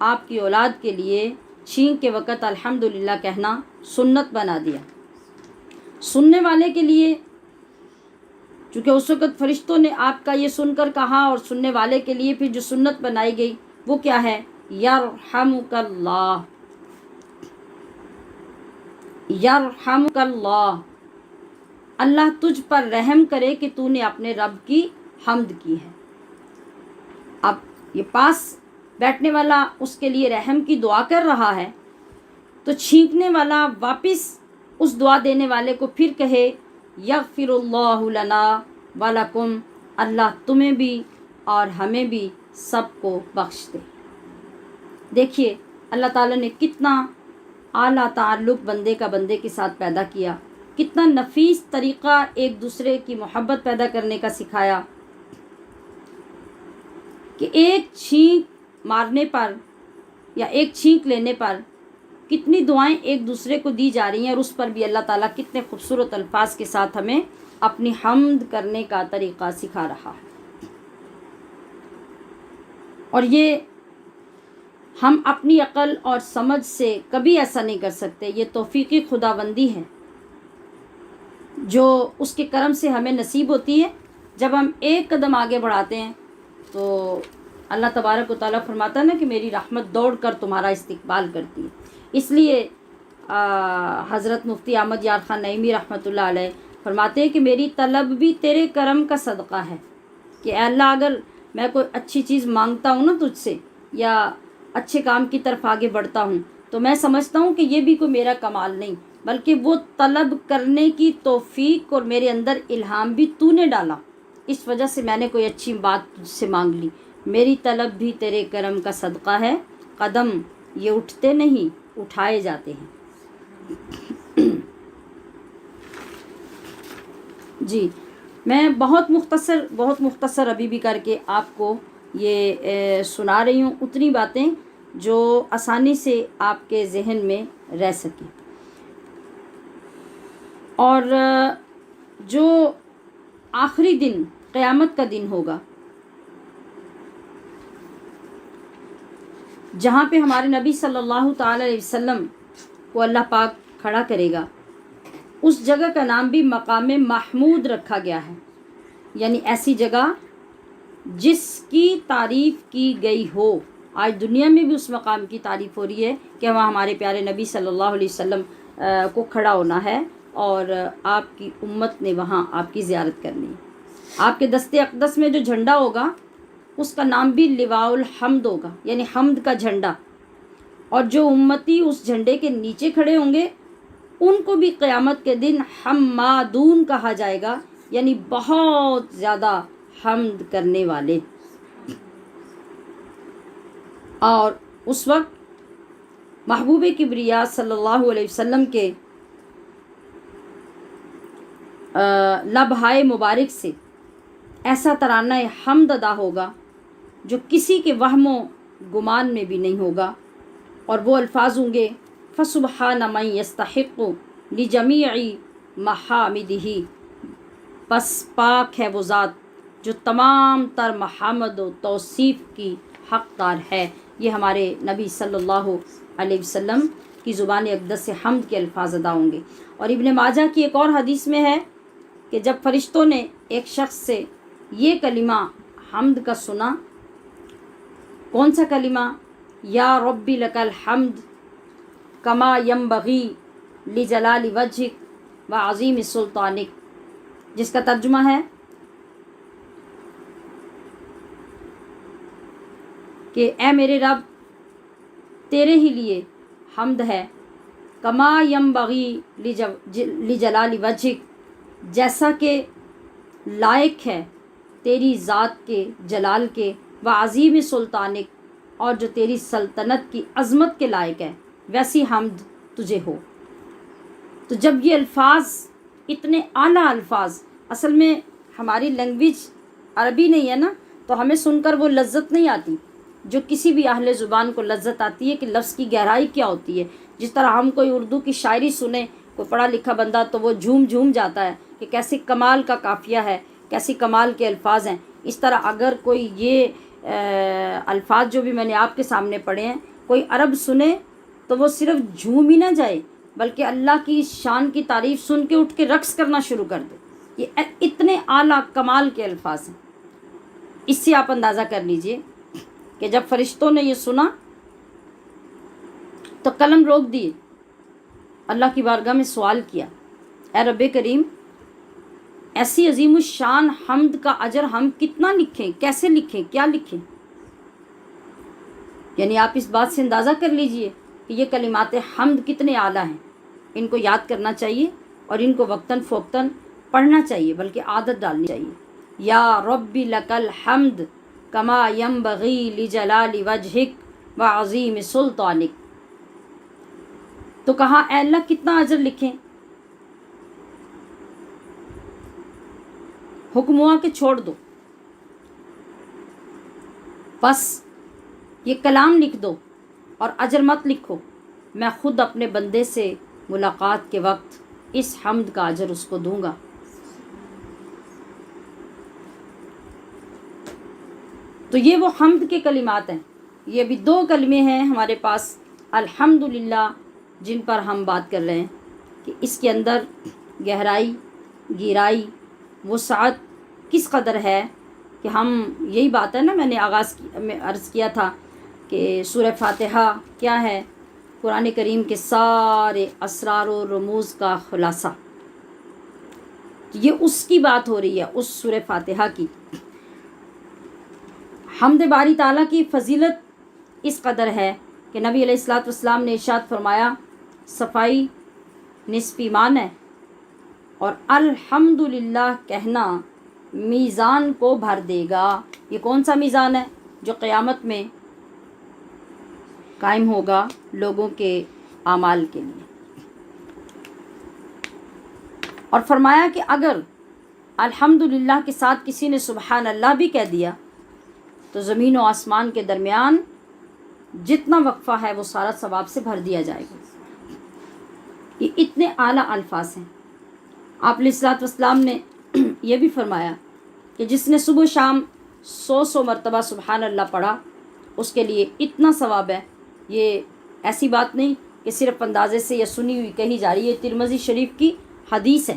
آپ کی اولاد کے لیے چھینک کے وقت الحمدللہ کہنا سنت بنا دیا۔ سننے والے کے لیے، چونکہ اس وقت فرشتوں نے آپ کا یہ سن کر کہا، اور سننے والے کے لیے پھر جو سنت بنائی گئی وہ کیا ہے؟ یرحمک اللہ، یرحمک اللہ، اللہ تجھ پر رحم کرے کہ تو نے اپنے رب کی حمد کی ہے۔ اب یہ پاس بیٹھنے والا اس کے لیے رحم کی دعا کر رہا ہے، تو چھینکنے والا واپس اس دعا دینے والے کو پھر کہے یغفر اللہ لنا ولکم، اللہ تمہیں بھی اور ہمیں بھی سب کو بخش دے۔ دیکھیے اللہ تعالیٰ نے کتنا اعلیٰ تعلق بندے کا بندے کے ساتھ پیدا کیا، کتنا نفیس طریقہ ایک دوسرے کی محبت پیدا کرنے کا سکھایا کہ ایک چھینک مارنے پر یا ایک چھینک لینے پر کتنی دعائیں ایک دوسرے کو دی جا رہی ہیں، اور اس پر بھی اللہ تعالیٰ کتنے خوبصورت الفاظ کے ساتھ ہمیں اپنی حمد کرنے کا طریقہ سکھا رہا ہے۔ اور یہ ہم اپنی عقل اور سمجھ سے کبھی ایسا نہیں کر سکتے، یہ توفیقی خداوندی ہے جو اس کے کرم سے ہمیں نصیب ہوتی ہے۔ جب ہم ایک قدم آگے بڑھاتے ہیں تو اللہ تبارک و تعالیٰ فرماتا ہے نا کہ میری رحمت دوڑ کر تمہارا استقبال کرتی ہے۔ اس لیے حضرت مفتی احمد یار خان نعیمی رحمۃ اللہ علیہ فرماتے ہیں کہ میری طلب بھی تیرے کرم کا صدقہ ہے، کہ اے اللہ اگر میں کوئی اچھی چیز مانگتا ہوں نا تجھ سے، یا اچھے کام کی طرف آگے بڑھتا ہوں، تو میں سمجھتا ہوں کہ یہ بھی کوئی میرا کمال نہیں، بلکہ وہ طلب کرنے کی توفیق اور میرے اندر الہام بھی تو نے ڈالا، اس وجہ سے میں نے کوئی اچھی بات تجھ سے مانگ لی۔ میری طلب بھی تیرے کرم کا صدقہ ہے، قدم یہ اٹھتے نہیں اٹھائے جاتے ہیں۔ جی میں بہت مختصر ابھی بھی کر کے آپ کو یہ سنا رہی ہوں اتنی باتیں جو آسانی سے آپ کے ذہن میں رہ سکیں۔ اور جو آخری دن قیامت کا دن ہوگا، جہاں پہ ہمارے نبی صلی اللہ تعالی علیہ وسلم کو اللہ پاک کھڑا کرے گا، اس جگہ کا نام بھی مقام محمود رکھا گیا ہے۔ یعنی ایسی جگہ جس کی تعریف کی گئی ہو. آج دنیا میں بھی اس مقام کی تعریف ہو رہی ہے کہ وہاں ہمارے پیارے نبی صلی اللہ علیہ وسلم کو کھڑا ہونا ہے اور آپ کی امت نے وہاں آپ کی زیارت کرنی ہے. آپ کے دست اقدس میں جو جھنڈا ہوگا اس کا نام بھی لواء الحمد ہوگا، یعنی حمد کا جھنڈا. اور جو امتی اس جھنڈے کے نیچے کھڑے ہوں گے ان کو بھی قیامت کے دن حمادون کہا جائے گا، یعنی بہت زیادہ حمد کرنے والے. اور اس وقت محبوب کبریا صلی اللہ علیہ وسلم کے لبہائے مبارک سے ایسا ترانہ حمد ادا ہوگا جو کسی کے وہم و گمان میں بھی نہیں ہوگا. اور وہ الفاظ ہوں گے فسبحان من یستحق لجمیع محامدہ، پس پاک ہے وہ ذات جو تمام تر محمد و توصیف کی حقدار ہے. یہ ہمارے نبی صلی اللہ علیہ وسلم کی زبان اقدس سے حمد کے الفاظ ادا ہوں گے. اور ابن ماجہ کی ایک اور حدیث میں ہے کہ جب فرشتوں نے ایک شخص سے یہ کلمہ حمد کا سنا، کون سا کلمہ؟ یا ربی لک الحمد کما ینبغی لجلال وجہک وعظیم سلطانک، جس کا ترجمہ ہے کہ اے میرے رب تیرے ہی لیے حمد ہے، کما ینبغی لجلال وجہک، جیسا کہ لائق ہے تیری ذات کے جلال کے، وعظیم سلطانک، اور جو تیری سلطنت کی عظمت کے لائق ہے ویسی حمد تجھے ہو. تو جب یہ الفاظ اتنے اعلیٰ الفاظ، اصل میں ہماری لینگویج عربی نہیں ہے نا، تو ہمیں سن کر وہ لذت نہیں آتی جو کسی بھی اہل زبان کو لذت آتی ہے کہ لفظ کی گہرائی کیا ہوتی ہے. جس طرح ہم کوئی اردو کی شاعری سنیں، کوئی پڑھا لکھا بندہ، تو وہ جھوم جاتا ہے کہ کیسی کمال کا قافیہ ہے، کیسی کمال کے الفاظ ہیں. اس طرح اگر کوئی یہ الفاظ جو بھی میں نے آپ کے سامنے پڑھے ہیں کوئی عرب سنے تو وہ صرف جھوم ہی نہ جائے بلکہ اللہ کی شان کی تعریف سن کے اٹھ کے رقص کرنا شروع کر دے. یہ اتنے اعلیٰ کمال کے الفاظ ہیں. اس سے آپ اندازہ کر لیجئے کہ جب فرشتوں نے یہ سنا تو قلم روک دیے، اللہ کی بارگاہ میں سوال کیا، اے رب کریم، ایسی عظیم الشان حمد کا اجر ہم کتنا لکھیں، کیسے لکھیں، کیا لکھیں؟ یعنی آپ اس بات سے اندازہ کر لیجئے کہ یہ کلمات حمد کتنے اعلیٰ ہیں. ان کو یاد کرنا چاہیے اور ان کو وقتاً فوقتاً پڑھنا چاہیے، بلکہ عادت ڈالنی چاہیے. یا ربی لک الحمد کما ینبغی لجلال وجہک وعظیم سلطانک. تو کہا اے اللہ کتنا اجر لکھیں؟ حکم ہوا کہ چھوڑ دو، بس یہ کلام لکھ دو اور اجر مت لکھو، میں خود اپنے بندے سے ملاقات کے وقت اس حمد کا اجر اس کو دوں گا. تو یہ وہ حمد کے کلمات ہیں. یہ بھی 2 کلمے ہیں ہمارے پاس الحمدللہ جن پر ہم بات کر رہے ہیں کہ اس کے اندر گہرائی، گہرائی، وسعت کس قدر ہے. کہ ہم یہی بات ہے نا، میں نے آغاز میں عرض کیا تھا کہ سورہ فاتحہ کیا ہے؟ قرآن کریم کے سارے اسرار و رموز کا خلاصہ. یہ اس کی بات ہو رہی ہے، اس سورہ فاتحہ کی. حمد باری تعالیٰ کی فضیلت اس قدر ہے کہ نبی علیہ الصلوۃ والسلام نے ارشاد فرمایا صفائی نصف ایمان ہے، اور الحمدللہ کہنا میزان کو بھر دے گا. یہ کون سا میزان ہے؟ جو قیامت میں قائم ہوگا لوگوں کے اعمال کے لیے. اور فرمایا کہ اگر الحمدللہ کے ساتھ کسی نے سبحان اللہ بھی کہہ دیا تو زمین و آسمان کے درمیان جتنا وقفہ ہے وہ سارا ثواب سے بھر دیا جائے گا. یہ اتنے اعلیٰ الفاظ ہیں. آپ علیہ الصلوۃ والسلام نے یہ بھی فرمایا کہ جس نے صبح شام 100 مرتبہ سبحان اللہ پڑھا اس کے لیے اتنا ثواب ہے. یہ ایسی بات نہیں کہ صرف اندازے سے یا سنی ہوئی کہی جا رہی ہے، ترمذی شریف کی حدیث ہے.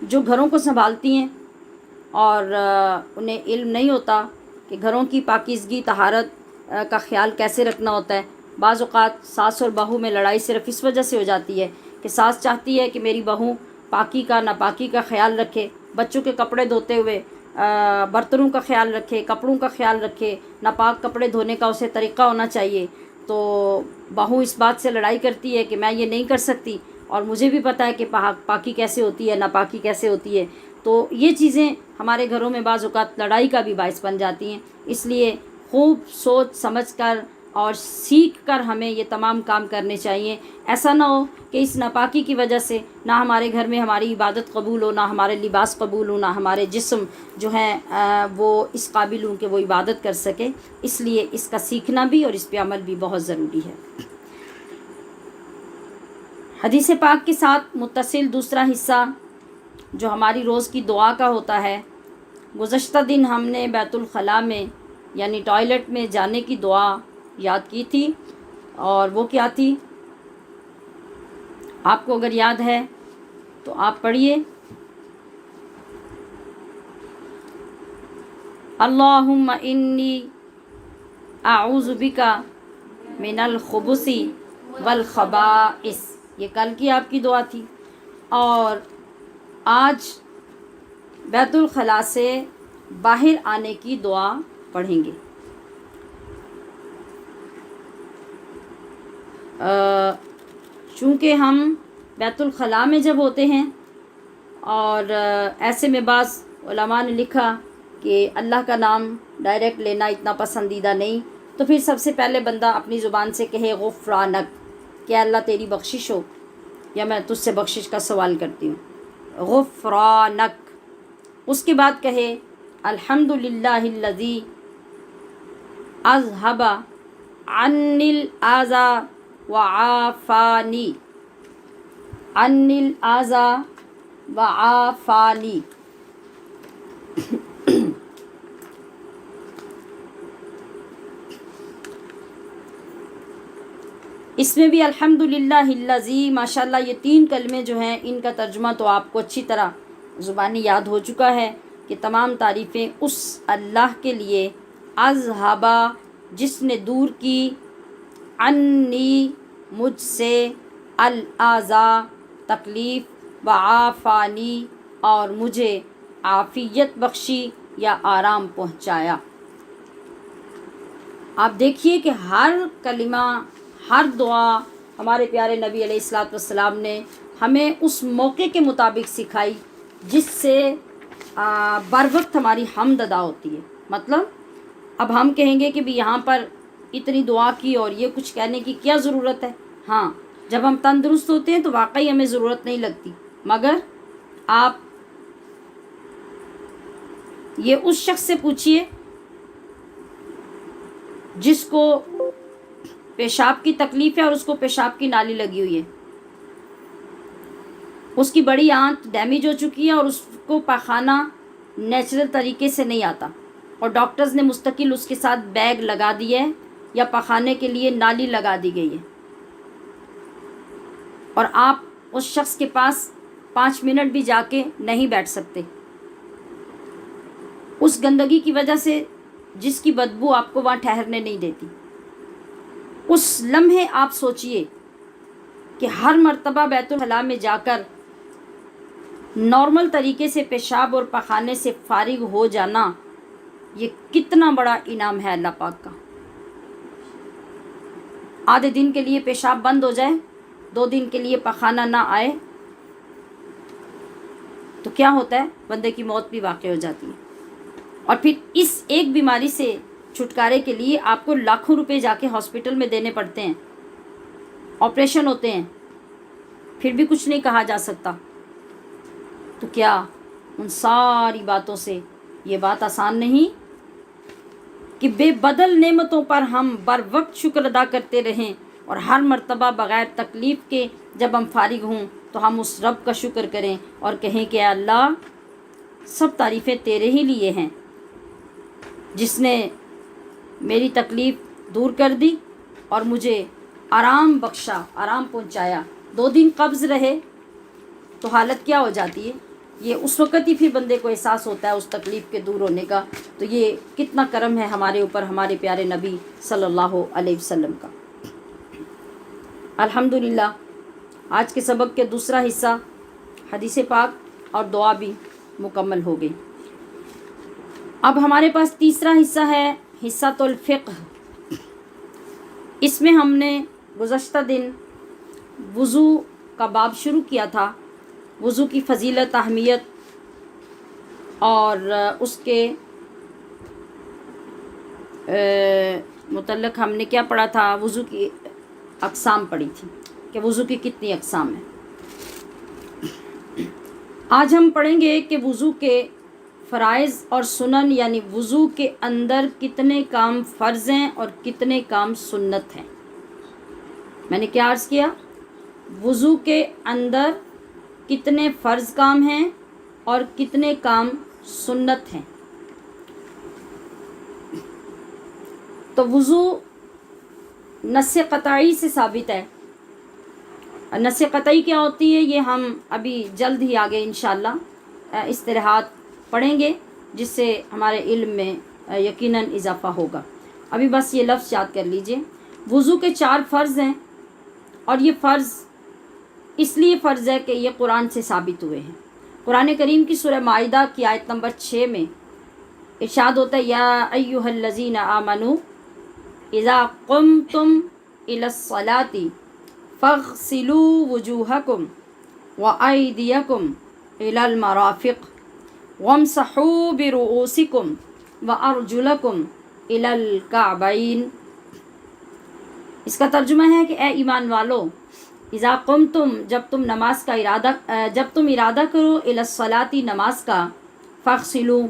جو گھروں کو سنبھالتی ہیں اور انہیں علم نہیں ہوتا کہ گھروں کی پاکیزگی طہارت کا خیال کیسے رکھنا ہوتا ہے. بعض اوقات ساس اور بہو میں لڑائی صرف اس وجہ سے ہو جاتی ہے کہ ساس چاہتی ہے کہ میری بہو پاکی کا ناپاکی کا خیال رکھے، بچوں کے کپڑے دھوتے ہوئے برتنوں کا خیال رکھے، کپڑوں کا خیال رکھے، ناپاک کپڑے دھونے کا اسے طریقہ ہونا چاہیے. تو بہو اس بات سے لڑائی کرتی ہے کہ میں یہ نہیں کر سکتی، اور مجھے بھی پتہ ہے کہ پاکی کیسے ہوتی ہے، ناپاکی کیسے ہوتی ہے. تو یہ چیزیں ہمارے گھروں میں بعض اوقات لڑائی کا بھی باعث بن جاتی ہیں. اس لیے خوب سوچ سمجھ کر اور سیکھ کر ہمیں یہ تمام کام کرنے چاہیے. ایسا نہ ہو کہ اس ناپاکی کی وجہ سے نہ ہمارے گھر میں ہماری عبادت قبول ہو، نہ ہمارے لباس قبول ہو، نہ ہمارے جسم جو ہیں وہ اس قابل ہوں کہ وہ عبادت کر سکے. اس لیے اس کا سیکھنا بھی اور اس پہ عمل بھی بہت ضروری ہے. حدیث پاک کے ساتھ متصل دوسرا حصہ جو ہماری روز کی دعا کا ہوتا ہے. گزشتہ دن ہم نے بیت الخلاء میں یعنی ٹوائلٹ میں جانے کی دعا یاد کی تھی، اور وہ کیا تھی؟ آپ کو اگر یاد ہے تو آپ پڑھیے. اللہم انی اعوذ بک من الخبث والخبائث. یہ کل کی آپ کی دعا تھی، اور آج بیت الخلاء سے باہر آنے کی دعا پڑھیں گے. چونکہ ہم بیت الخلاء میں جب ہوتے ہیں اور ایسے میں بعض علماء نے لکھا کہ اللہ کا نام ڈائریکٹ لینا اتنا پسندیدہ نہیں، تو پھر سب سے پہلے بندہ اپنی زبان سے کہے غفرانک، کہ اللہ تیری بخشش ہو، یا میں تجھ سے بخشش کا سوال کرتی ہوں، غفرانک. اس کے بعد کہے الحمدللہ الذی اذھب عنی الاذی وعافانی، عنی الاذی وعافانی. اس میں بھی الحمدللہ الذی، ماشاءاللہ یہ 3 کلمے جو ہیں ان کا ترجمہ تو آپ کو اچھی طرح زبانی یاد ہو چکا ہے کہ تمام تعریفیں اس اللہ کے لیے، اذھبا جس نے دور کی، عنی مجھ سے، الاذی تکلیف، وعافانی اور مجھے عافیت بخشی یا آرام پہنچایا. آپ دیکھیے کہ ہر کلمہ، ہر دعا ہمارے پیارے نبی علیہ الصلوۃ والسلام نے ہمیں اس موقع کے مطابق سکھائی جس سے بر وقت ہماری حمد ادا ہوتی ہے. مطلب اب ہم کہیں گے کہ بھی یہاں پر اتنی دعا کی اور یہ کچھ کہنے کی کیا ضرورت ہے؟ ہاں، جب ہم تندرست ہوتے ہیں تو واقعی ہمیں ضرورت نہیں لگتی، مگر آپ یہ اس شخص سے پوچھئے جس کو پیشاب کی تکلیف ہے اور اس کو پیشاب کی نالی لگی ہوئی ہے، اس کی بڑی آنت ڈیمیج ہو چکی ہے اور اس کو پاخانہ نیچرل طریقے سے نہیں آتا، اور ڈاکٹرز نے مستقل اس کے ساتھ بیگ لگا دی ہے یا پاخانے کے لیے نالی لگا دی گئی ہے، اور آپ اس شخص کے پاس 5 منٹ بھی جا کے نہیں بیٹھ سکتے اس گندگی کی وجہ سے جس کی بدبو آپ کو وہاں ٹھہرنے نہیں دیتی. اس لمحے آپ سوچئے کہ ہر مرتبہ بیت الخلاء میں جا کر نارمل طریقے سے پیشاب اور پخانے سے فارغ ہو جانا یہ کتنا بڑا انعام ہے اللہ پاک کا. آدھے دن کے لیے پیشاب بند ہو جائے، 2 دن کے لیے پخانہ نہ آئے تو کیا ہوتا ہے؟ بندے کی موت بھی واقع ہو جاتی ہے. اور پھر اس ایک بیماری سے چھٹکارے کے لیے آپ کو لاکھوں روپے جا کے ہاسپٹل میں دینے پڑتے ہیں، آپریشن ہوتے ہیں، پھر بھی کچھ نہیں کہا جا سکتا. تو کیا ان ساری باتوں سے یہ بات آسان نہیں کہ بے بدل نعمتوں پر ہم بر وقت شکر ادا کرتے رہیں، اور ہر مرتبہ بغیر تکلیف کے جب ہم فارغ ہوں تو ہم اس رب کا شکر کریں اور کہیں کہ اللہ سب تعریفیں تیرے ہی لیے ہیں جس نے میری تکلیف دور کر دی اور مجھے آرام بخشا، آرام پہنچایا. 2 دن قبض رہے تو حالت کیا ہو جاتی ہے؟ یہ اس وقت ہی پھر بندے کو احساس ہوتا ہے اس تکلیف کے دور ہونے کا. تو یہ کتنا کرم ہے ہمارے اوپر ہمارے پیارے نبی صلی اللہ علیہ وسلم کا. الحمدللہ آج کے سبق کے دوسرا حصہ حدیث پاک اور دعا بھی مکمل ہو گئی. اب ہمارے پاس تیسرا حصہ ہے حصۃ الفقہ. اس میں ہم نے گزشتہ دن وضو کا باب شروع کیا تھا. وضو کی فضیلت، اہمیت اور اس کے متعلق ہم نے کیا پڑھا تھا، وضو کی اقسام پڑھی تھی کہ وضو کی کتنی اقسام ہیں. آج ہم پڑھیں گے کہ وضو کے فرائض اور سنن، یعنی وضو کے اندر کتنے کام فرض ہیں اور کتنے کام سنت ہیں. میں نے کیا عرض کیا؟ وضو کے اندر کتنے فرض کام ہیں اور کتنے کام سنت ہیں. تو وضو نص قطعی سے ثابت ہے. نص قطعی کیا ہوتی ہے یہ ہم ابھی جلد ہی آگے انشاءاللہ اصطلاحات پڑھیں گے، جس سے ہمارے علم میں یقیناً اضافہ ہوگا. ابھی بس یہ لفظ یاد کر لیجئے. وضو کے 4 فرض ہیں، اور یہ فرض اس لیے فرض ہے کہ یہ قرآن سے ثابت ہوئے ہیں. قرآن کریم کی سورہ مائدہ کی آیت نمبر 6 میں ارشاد ہوتا ہے یا ایھا الذین آمنوا اذا قمتم الی الصلاۃ فاغسلوا وجوہکم وایدیکم الی المرافق وامسحوا برؤوسکم وارجلکم الی الکعبین. اس کا ترجمہ ہے کہ اے ایمان والو، اذا قمتم جب تم ارادہ کرو الی الصلاۃ نماز کا، فاغسلوا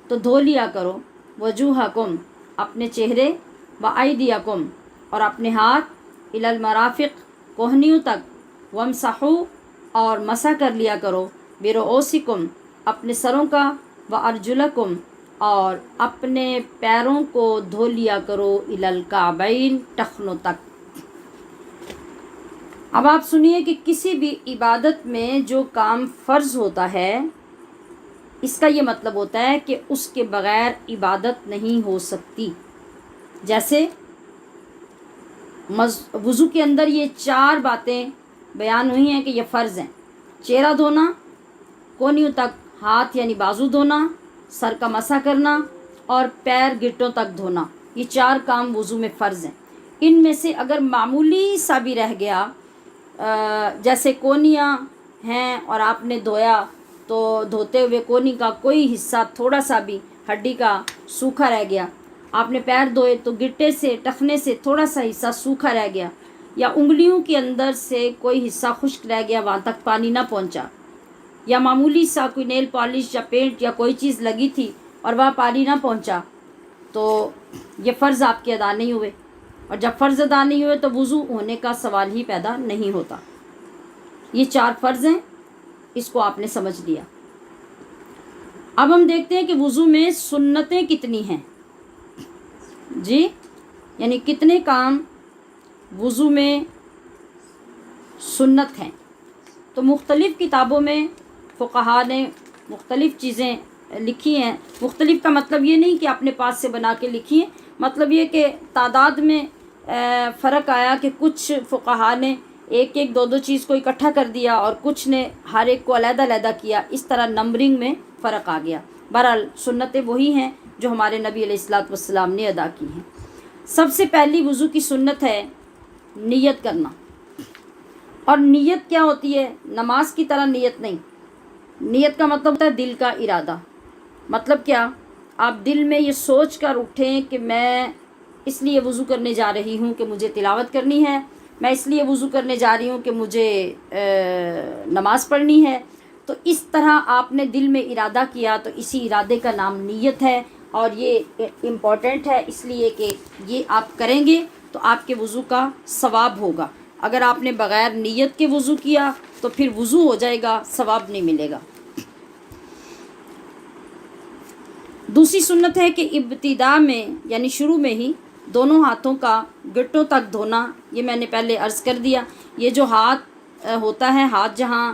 تو دھو لیا کرو، وجوہکم اپنے چہرے، وایدیکم اور اپنے ہاتھ، الی المرافق کوہنیوں تک، وامسحوا اور مسح کر لیا کرو، برؤوسکم اپنے سروں کا، وارجلکم اور اپنے پیروں کو دھو لیا کرو، الی الکعبین ٹخنوں تک. اب آپ سنیے کہ کسی بھی عبادت میں جو کام فرض ہوتا ہے، اس کا یہ مطلب ہوتا ہے کہ اس کے بغیر عبادت نہیں ہو سکتی. جیسے وضو کے اندر یہ 4 باتیں بیان ہوئی ہیں کہ یہ فرض ہیں. چہرہ دھونا، کونیوں تک ہاتھ یعنی بازو دھونا، سر کا مسح کرنا اور پیر گھٹنوں تک دھونا. یہ 4 کام وضو میں فرض ہیں. ان میں سے اگر معمولی سا بھی رہ گیا، جیسے کونیاں ہیں اور آپ نے دھویا تو دھوتے ہوئے کونی کا کوئی حصہ تھوڑا سا بھی ہڈی کا سوکھا رہ گیا، آپ نے پیر دھوئے تو گٹے سے ٹخنے سے تھوڑا سا حصہ سوکھا رہ گیا، یا انگلیوں کے اندر سے کوئی حصہ خشک رہ گیا، وہاں تک پانی نہ پہنچا، یا معمولی سا کوئی نیل پالش یا پینٹ یا کوئی چیز لگی تھی اور وہاں پانی نہ پہنچا، تو یہ فرض آپ کے ادا نہیں ہوئے. اور جب فرض ادا نہیں ہوئے تو وضو ہونے کا سوال ہی پیدا نہیں ہوتا. یہ 4 فرض ہیں، اس کو آپ نے سمجھ لیا. اب ہم دیکھتے ہیں کہ وضو میں سنتیں کتنی ہیں. جی، یعنی کتنے کام وضو میں سنت ہیں. تو مختلف کتابوں میں فقہا نے مختلف چیزیں لکھی ہیں. مختلف کا مطلب یہ نہیں کہ اپنے پاس سے بنا کے لکھی ہیں، مطلب یہ کہ تعداد میں فرق آیا کہ کچھ فقہا نے ایک 2 چیز کو اکٹھا کر دیا اور کچھ نے ہر ایک کو علیحدہ علیحدہ کیا. اس طرح نمبرنگ میں فرق آ گیا. بہرحال سنتیں وہی ہیں جو ہمارے نبی علیہ الصلوۃ والسلام نے ادا کی ہیں. سب سے پہلی وضو کی سنت ہے نیت کرنا. اور نیت کیا ہوتی ہے؟ نماز کی طرح نیت نہیں. نیت کا مطلب ہوتا ہے دل کا ارادہ. مطلب کیا؟ آپ دل میں یہ سوچ کر اٹھیں کہ میں اس لیے وضو کرنے جا رہی ہوں کہ مجھے تلاوت کرنی ہے، میں اس لیے وضو کرنے جا رہی ہوں کہ مجھے نماز پڑھنی ہے. تو اس طرح آپ نے دل میں ارادہ کیا تو اسی ارادے کا نام نیت ہے. اور یہ امپورٹنٹ ہے اس لیے کہ یہ آپ کریں گے تو آپ کے وضو کا ثواب ہوگا. اگر آپ نے بغیر نیت کے وضو کیا تو پھر وضو ہو جائے گا، ثواب نہیں ملے گا. دوسری سنت ہے کہ ابتدا میں یعنی شروع میں ہی دونوں ہاتھوں کا گٹوں تک دھونا. یہ میں نے پہلے عرض کر دیا. یہ جو ہاتھ ہوتا ہے، ہاتھ جہاں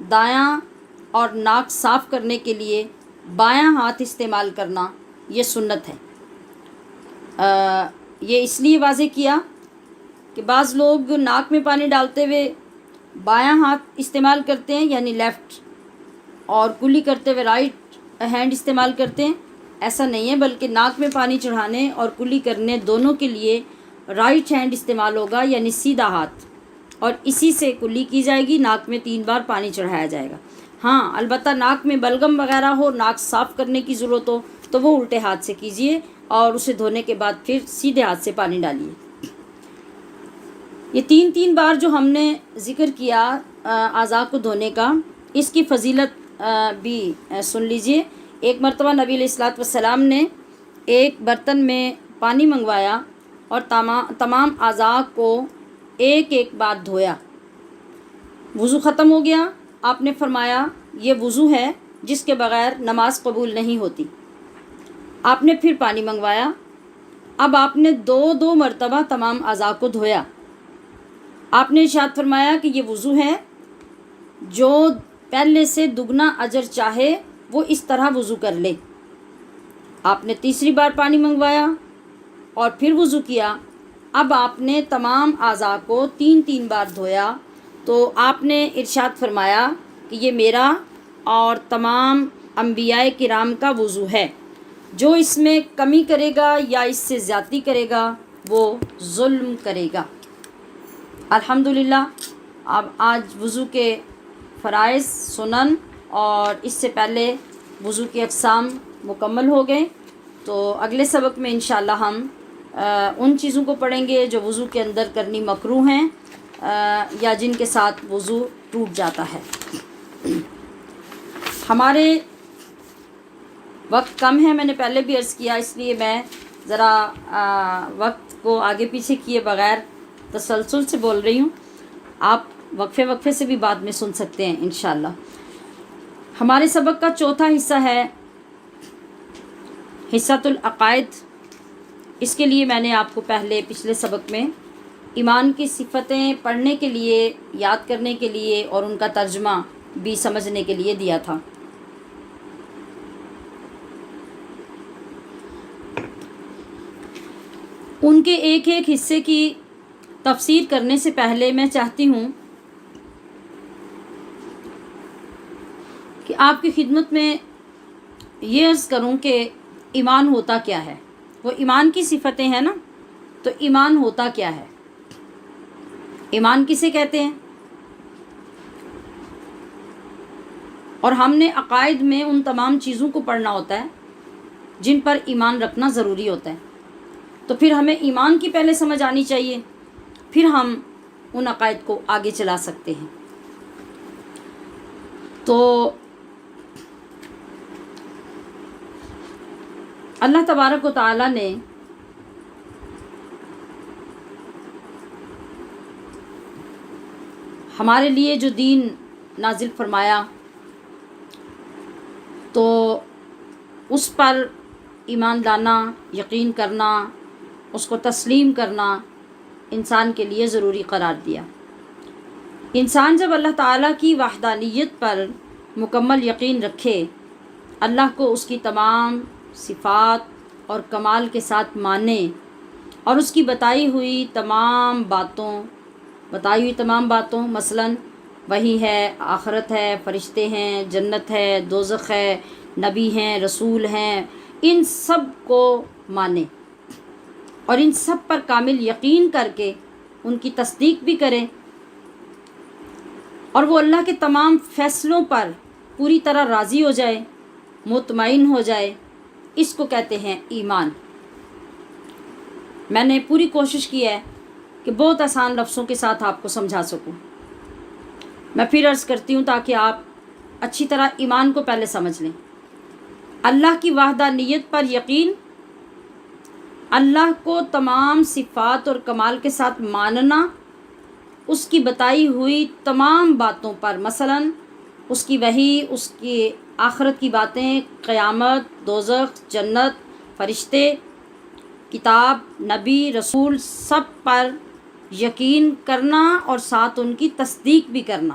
دایاں اور ناک صاف کرنے کے لیے بایاں ہاتھ استعمال کرنا یہ سنت ہے۔ یہ اس لیے واضح کیا کہ بعض لوگ ناک میں پانی ڈالتے ہوئے بایاں ہاتھ استعمال کرتے ہیں یعنی لیفٹ، اور کلی کرتے ہوئے رائٹ ہینڈ استعمال کرتے ہیں۔ ایسا نہیں ہے، بلکہ ناک میں پانی چڑھانے اور کلی کرنے دونوں کے لیے رائٹ ہینڈ استعمال ہوگا یعنی سیدھا ہاتھ، اور اسی سے کلی کی جائے گی، ناک میں 3 بار پانی چڑھایا جائے گا۔ ہاں البتہ ناک میں بلغم وغیرہ ہو، ناک صاف کرنے کی ضرورت ہو تو وہ الٹے ہاتھ سے کیجئے اور اسے دھونے کے بعد پھر سیدھے ہاتھ سے پانی ڈالیے۔ یہ 3 بار جو ہم نے ذکر کیا اعضاء کو دھونے کا، اس کی فضیلت بھی سن لیجئے۔ ایک مرتبہ نبی علیہ الصلوۃ والسلام نے ایک برتن میں پانی منگوایا اور تمام اعضاء کو ایک بار دھویا۔ وضو ختم ہو گیا، آپ نے فرمایا یہ وضو ہے جس کے بغیر نماز قبول نہیں ہوتی۔ آپ نے پھر پانی منگوایا، اب آپ نے 2 مرتبہ تمام اعضاء کو دھویا۔ آپ نے ارشاد فرمایا کہ یہ وضو ہے، جو پہلے سے دگنا اجر چاہے وہ اس طرح وضو کر لے۔ آپ نے تیسری بار پانی منگوایا اور پھر وضو کیا۔ اب آپ نے تمام اعضاء کو 3 بار دھویا، تو آپ نے ارشاد فرمایا کہ یہ میرا اور تمام انبیاء کرام کا وضو ہے، جو اس میں کمی کرے گا یا اس سے زیادتی کرے گا وہ ظلم کرے گا۔ الحمدللہ اب آج وضو کے فرائض، سنن اور اس سے پہلے وضو کی اقسام مکمل ہو گئے۔ تو اگلے سبق میں انشاءاللہ ہم ان چیزوں کو پڑھیں گے جو وضو کے اندر کرنی مکروہ ہیں یا جن کے ساتھ وضو ٹوٹ جاتا ہے۔ ہمارے وقت کم ہے، میں نے پہلے بھی عرض کیا، اس لیے میں ذرا وقت کو آگے پیچھے کیے بغیر تسلسل سے بول رہی ہوں۔ آپ وقفے سے بھی بعد میں سن سکتے ہیں انشاءاللہ۔ ہمارے سبق کا چوتھا حصہ ہے حصۃ العقائد۔ اس کے لیے میں نے آپ کو پچھلے سبق میں ایمان کی صفتیں پڑھنے کے لیے، یاد کرنے کے لیے اور ان کا ترجمہ بھی سمجھنے کے لیے دیا تھا۔ ان کے ایک حصے کی تفسیر کرنے سے پہلے میں چاہتی ہوں کہ آپ کی خدمت میں یہ عرض کروں کہ ایمان ہوتا کیا ہے۔ وہ ایمان کی صفتیں ہیں نا، تو ایمان ہوتا کیا ہے؟ ایمان کسے کہتے ہیں؟ اور ہم نے عقائد میں ان تمام چیزوں کو پڑھنا ہوتا ہے جن پر ایمان رکھنا ضروری ہوتا ہے۔ تو پھر ہمیں ایمان کی پہلے سمجھ آنی چاہیے، پھر ہم ان عقائد کو آگے چلا سکتے ہیں۔ تو اللہ تبارک و تعالی نے ہمارے لیے جو دین نازل فرمایا، تو اس پر ایمان لانا، یقین کرنا، اس کو تسلیم کرنا انسان کے لیے ضروری قرار دیا۔ انسان جب اللہ تعالیٰ کی وحدانیت پر مکمل یقین رکھے، اللہ کو اس کی تمام صفات اور کمال کے ساتھ مانے اور اس کی بتائی ہوئی تمام باتوں مثلاً وحی ہے، آخرت ہے، فرشتے ہیں، جنت ہے، دوزخ ہے، نبی ہیں، رسول ہیں، ان سب کو مانے اور ان سب پر کامل یقین کر کے ان کی تصدیق بھی کریں، اور وہ اللہ کے تمام فیصلوں پر پوری طرح راضی ہو جائے، مطمئن ہو جائے، اس کو کہتے ہیں ایمان۔ میں نے پوری کوشش کی ہے کہ بہت آسان لفظوں کے ساتھ آپ کو سمجھا سکوں۔ میں پھر عرض کرتی ہوں تاکہ آپ اچھی طرح ایمان کو پہلے سمجھ لیں۔ اللہ کی وحدانیت پر یقین، اللہ کو تمام صفات اور کمال کے ساتھ ماننا، اس کی بتائی ہوئی تمام باتوں پر مثلاً اس کی وحی، اس کی آخرت کی باتیں، قیامت، دوزخ، جنت، فرشتے، کتاب، نبی، رسول، سب پر یقین کرنا اور ساتھ ان کی تصدیق بھی کرنا۔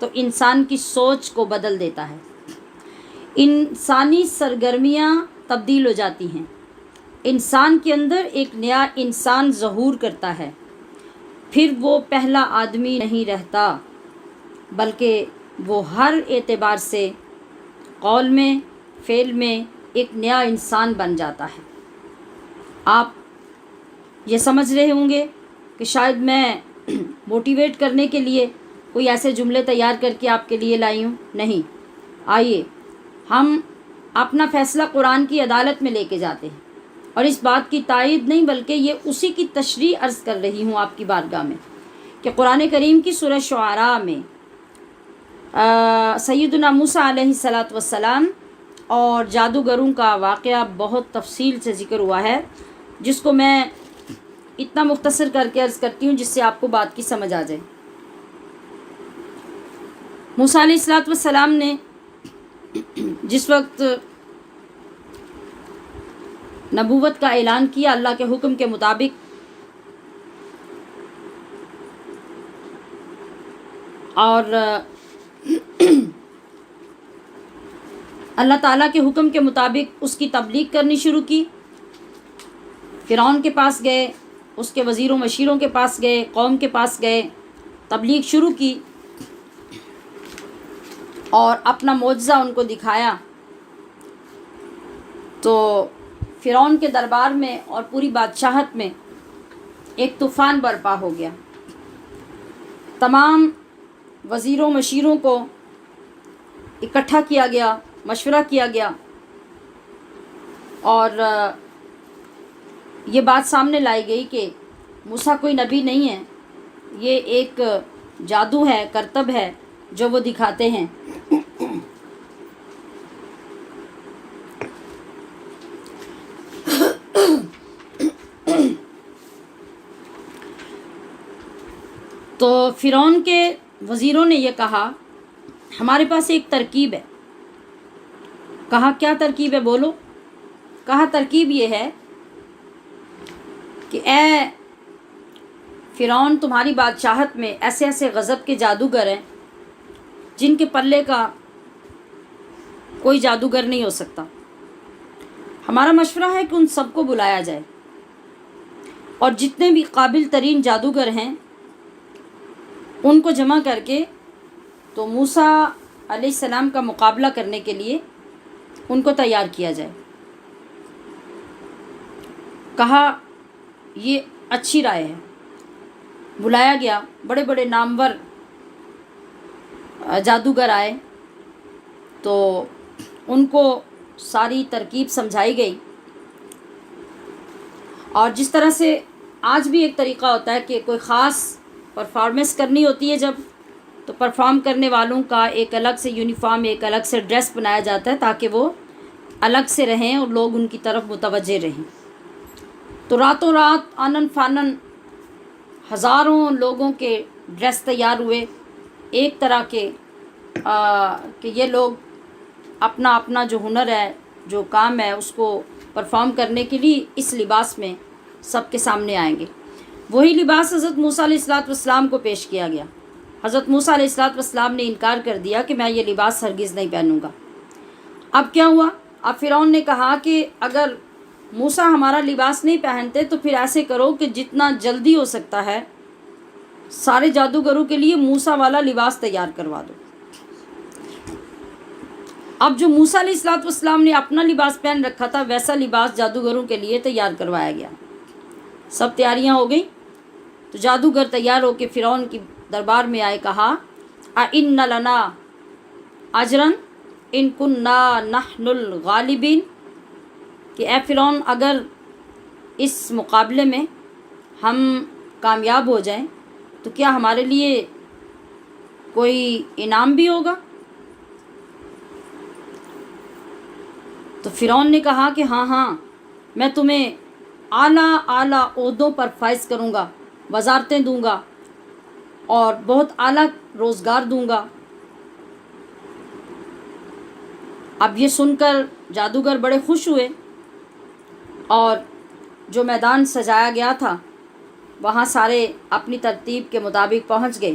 تو انسان کی سوچ کو بدل دیتا ہے، انسانی سرگرمیاں تبدیل ہو جاتی ہیں، انسان کے اندر ایک نیا انسان ظہور کرتا ہے، پھر وہ پہلا آدمی نہیں رہتا بلکہ وہ ہر اعتبار سے قول میں فعل میں ایک نیا انسان بن جاتا ہے۔ آپ یہ سمجھ رہے ہوں گے کہ شاید میں موٹیویٹ کرنے کے لیے کوئی ایسے جملے تیار کر کے آپ کے لیے لائی ہوں، نہیں، آئیے ہم اپنا فیصلہ قرآن کی عدالت میں لے کے جاتے ہیں، اور اس بات کی تائید نہیں بلکہ یہ اسی کی تشریح عرض کر رہی ہوں آپ کی بارگاہ میں کہ قرآن کریم کی سورہ شعراء میں سیدنا موسیٰ علیہ السلام اور جادوگروں کا واقعہ بہت تفصیل سے ذکر ہوا ہے، جس کو میں اتنا مختصر کر کے عرض کرتی ہوں جس سے آپ کو بات کی سمجھ آ جائے۔ موسیٰ علیہ السلام نے جس وقت نبوت کا اعلان کیا اللہ کے حکم کے مطابق، اور اللہ تعالیٰ کے حکم کے مطابق اس کی تبلیغ کرنی شروع کی، فرعون کے پاس گئے، اس کے وزیروں مشیروں کے پاس گئے، قوم کے پاس گئے، تبلیغ شروع کی اور اپنا معجزہ ان کو دکھایا، تو فرعون کے دربار میں اور پوری بادشاہت میں ایک طوفان برپا ہو گیا۔ تمام وزیروں مشیروں کو اکٹھا کیا گیا، مشورہ کیا گیا، اور یہ بات سامنے لائی گئی کہ موسیٰ کوئی نبی نہیں ہے، یہ ایک جادو ہے، کرتب ہے جو وہ دکھاتے ہیں۔ تو فرعون کے وزیروں نے یہ کہا ہمارے پاس ایک ترکیب ہے۔ کہا کیا ترکیب ہے بولو؟ کہا ترکیب یہ ہے کہ اے فرعون، تمہاری بادشاہت میں ایسے ایسے غضب کے جادوگر ہیں جن کے پلے کا کوئی جادوگر نہیں ہو سکتا۔ ہمارا مشورہ ہے کہ ان سب کو بلایا جائے اور جتنے بھی قابل ترین جادوگر ہیں ان کو جمع کر کے تو موسیٰ علیہ السلام کا مقابلہ کرنے کے لیے ان کو تیار کیا جائے۔ کہا یہ اچھی رائے ہے۔ بلایا گیا، بڑے بڑے نامور جادوگر آئے تو ان کو ساری ترکیب سمجھائی گئی، اور جس طرح سے آج بھی ایک طریقہ ہوتا ہے کہ کوئی خاص پرفارمنس کرنی ہوتی ہے جب، تو پرفارم کرنے والوں کا ایک الگ سے یونیفارم، ایک الگ سے ڈریس بنایا جاتا ہے تاکہ وہ الگ سے رہیں اور لوگ ان کی طرف متوجہ رہیں۔ تو راتوں رات آنن فانن ہزاروں لوگوں کے ڈریس تیار ہوئے، ایک طرح کے کہ یہ لوگ اپنا اپنا جو ہنر ہے، جو کام ہے، اس کو پرفارم کرنے کے لیے اس لباس میں سب کے سامنے آئیں گے۔ وہی لباس حضرت موسیٰ علیہ السلام کو پیش کیا گیا۔ حضرت موسیٰ علیہ السلام نے انکار کر دیا کہ میں یہ لباس ہرگز نہیں پہنوں گا۔ اب کیا ہوا؟ اب فرعون نے کہا کہ اگر موسیٰ ہمارا لباس نہیں پہنتے تو پھر ایسے کرو کہ جتنا جلدی ہو سکتا ہے سارے جادوگروں کے لیے موسیٰ والا لباس تیار کروا دو۔ اب جو موسیٰ علیہ السلام نے اپنا لباس پہن رکھا تھا ویسا لباس جادوگروں کے لیے تیار کروایا گیا۔ سب تیاریاں ہو گئیں تو جادوگر تیار ہو کے فرعون کی دربار میں آئے، کہا اِنَّ لَنَا اجرن ان کننا نحن الغالبین، کہ اے فرعون اگر اس مقابلے میں ہم کامیاب ہو جائیں تو کیا ہمارے لیے کوئی انعام بھی ہوگا؟ تو فرعون نے کہا کہ ہاں میں تمہیں اعلیٰ عہدوں پر فائز کروں گا، وزارتیں دوں گا اور بہت اعلیٰ روزگار دوں گا۔ اب یہ سن کر جادوگر بڑے خوش ہوئے اور جو میدان سجایا گیا تھا وہاں سارے اپنی ترتیب کے مطابق پہنچ گئے۔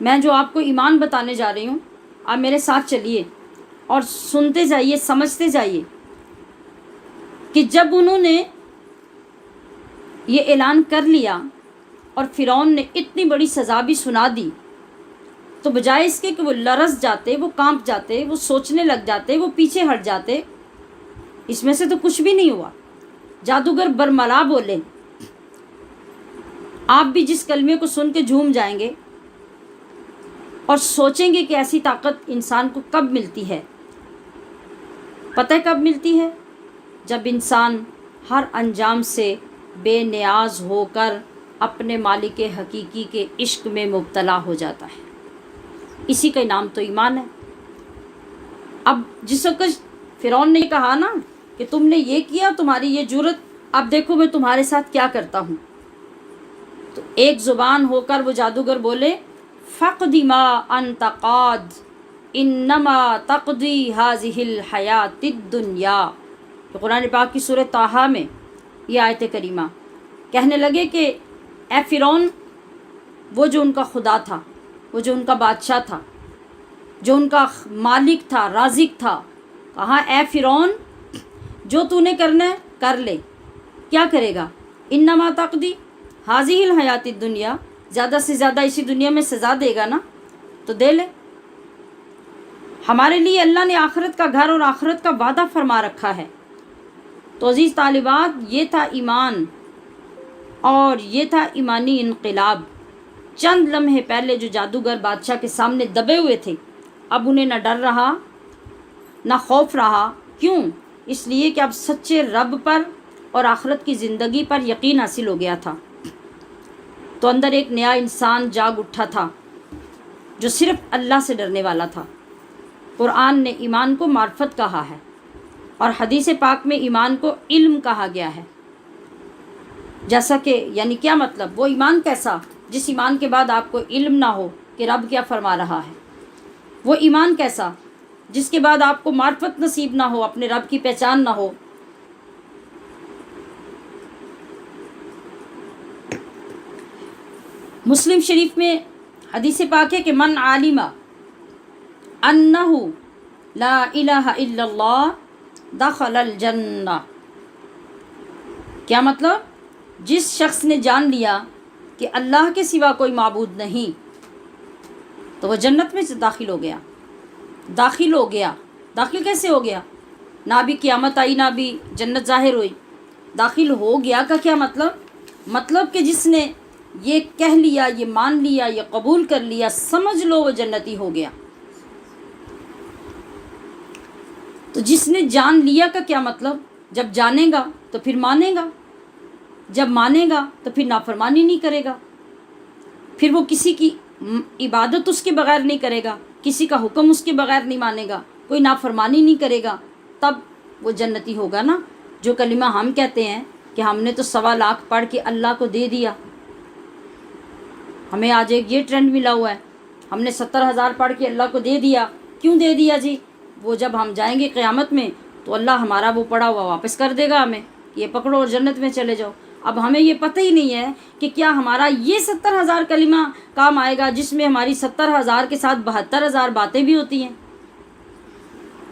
میں جو آپ کو ایمان بتانے جا رہی ہوں، آپ میرے ساتھ چلیے اور سنتے جائیے، سمجھتے جائیے کہ جب انہوں نے یہ اعلان کر لیا اور فرعون نے اتنی بڑی سزا بھی سنا دی، تو بجائے اس کے کہ وہ لرز جاتے، وہ کانپ جاتے، وہ سوچنے لگ جاتے، وہ پیچھے ہٹ جاتے، اس میں سے تو کچھ بھی نہیں ہوا۔ جادوگر برملا بولے۔ آپ بھی جس کلمے کو سن کے جھوم جائیں گے اور سوچیں گے کہ ایسی طاقت انسان کو کب ملتی ہے۔ پتہ کب ملتی ہے؟ جب انسان ہر انجام سے بے نیاز ہو کر اپنے مالک حقیقی کے عشق میں مبتلا ہو جاتا ہے۔ اسی کا نام تو ایمان ہے۔ اب جس وقت فرعون نے کہا نا کہ تم نے یہ کیا، تمہاری یہ جرت، اب دیکھو میں تمہارے ساتھ کیا کرتا ہوں، تو ایک زبان ہو کر وہ جادوگر بولے فَقْدِ مَا أَنْتَ قَادٍ إِنَّمَا تَقْضِي هَذِهِ الْحَيَاةِ الدُّنْيَا۔ تو قرآن پاک کی سورہ طٰہٰ میں یہ آیت کریمہ کہنے لگے کہ اے فرعون، وہ جو ان کا خدا تھا، وہ جو ان کا بادشاہ تھا، جو ان کا مالک تھا، رازق تھا، کہا اے فرعون جو تو نے کرنا ہے کر لے۔ کیا کرے گا؟ انما تقضی هذه الحیات الدنیا، زیادہ سے زیادہ اسی دنیا میں سزا دے گا نا تو دے لے۔ ہمارے لیے اللہ نے آخرت کا گھر اور آخرت کا وعدہ فرما رکھا ہے۔ تو عزیز طالبات، یہ تھا ایمان اور یہ تھا ایمانی انقلاب۔ چند لمحے پہلے جو جادوگر بادشاہ کے سامنے دبے ہوئے تھے، اب انہیں نہ ڈر رہا نہ خوف رہا۔ کیوں؟ اس لیے کہ اب سچے رب پر اور آخرت کی زندگی پر یقین حاصل ہو گیا تھا۔ تو اندر ایک نیا انسان جاگ اٹھا تھا جو صرف اللہ سے ڈرنے والا تھا۔ قرآن نے ایمان کو معرفت کہا ہے اور حدیث پاک میں ایمان کو علم کہا گیا ہے۔ جیسا کہ یعنی کیا مطلب؟ وہ ایمان کیسا جس ایمان کے بعد آپ کو علم نہ ہو کہ رب کیا فرما رہا ہے؟ وہ ایمان کیسا جس کے بعد آپ کو معرفت نصیب نہ ہو، اپنے رب کی پہچان نہ ہو؟ مسلم شریف میں حدیث پاک ہے کہ من علم انہ لا الہ الا اللہ دخل الجنہ۔ کیا مطلب؟ جس شخص نے جان لیا کہ اللہ کے سوا کوئی معبود نہیں تو وہ جنت میں سے داخل ہو گیا۔ داخل ہو گیا، داخل کیسے ہو گیا؟ نہ بھی قیامت آئی نہ بھی جنت ظاہر ہوئی۔ داخل ہو گیا کا کیا مطلب؟ مطلب کہ جس نے یہ کہہ لیا، یہ مان لیا، یہ قبول کر لیا، سمجھ لو وہ جنتی ہو گیا۔ تو جس نے جان لیا کا کیا مطلب؟ جب جانے گا تو پھر مانے گا، جب مانے گا تو پھر نافرمانی نہیں کرے گا، پھر وہ کسی کی عبادت اس کے بغیر نہیں کرے گا، کسی کا حکم اس کے بغیر نہیں مانے گا، کوئی نافرمانی نہیں کرے گا، تب وہ جنتی ہوگا نا۔ جو کلمہ ہم کہتے ہیں کہ ہم نے تو 1.25 لاکھ پڑھ کے اللہ کو دے دیا، ہمیں آج ایک یہ ٹرینڈ ملا ہوا ہے، ہم نے 70,000 پڑھ کے اللہ کو دے دیا۔ کیوں دے دیا جی؟ وہ جب ہم جائیں گے قیامت میں تو اللہ ہمارا وہ پڑھا ہوا واپس کر دے گا ہمیں، یہ پکڑو اور جنت میں چلے جاؤ۔ اب ہمیں یہ پتہ ہی نہیں ہے کہ کیا ہمارا یہ 70,000 کلمہ کام آئے گا جس میں ہماری 70,000 کے ساتھ 72,000 باتیں بھی ہوتی ہیں،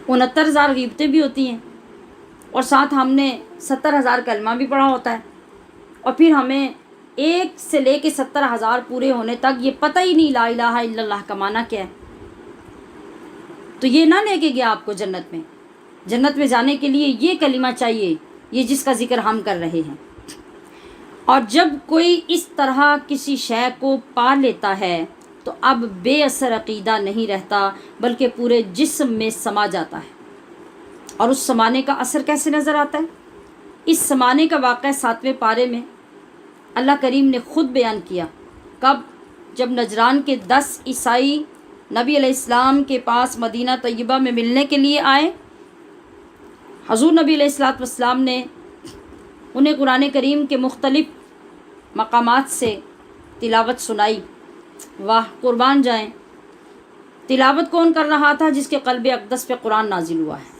69,000 غیبتیں بھی ہوتی ہیں، اور ساتھ ہم نے 70,000 کلمہ بھی پڑھا ہوتا ہے، اور پھر ہمیں 1 سے لے کے 70,000 پورے ہونے تک یہ پتہ ہی نہیں لا الہ الا اللہ کا معنی کیا ہے۔ تو یہ نہ لے کے گیا آپ کو جنت میں۔ جنت میں جانے کے لیے یہ کلمہ چاہیے، یہ جس کا ذکر ہم کر رہے ہیں۔ اور جب کوئی اس طرح کسی شے کو پا لیتا ہے تو اب بے اثر عقیدہ نہیں رہتا بلکہ پورے جسم میں سما جاتا ہے۔ اور اس سمانے کا اثر کیسے نظر آتا ہے؟ اس سمانے کا واقعہ 7ویں پارے میں اللہ کریم نے خود بیان کیا۔ کب؟ جب نجران کے 10 عیسائی نبی علیہ السلام کے پاس مدینہ طیبہ میں ملنے کے لیے آئے، حضور نبی علیہ السلام نے انہیں قرآن کریم کے مختلف مقامات سے تلاوت سنائی۔ واہ، قربان جائیں، تلاوت کون کر رہا تھا؟ جس کے قلب اقدس پہ قرآن نازل ہوا ہے۔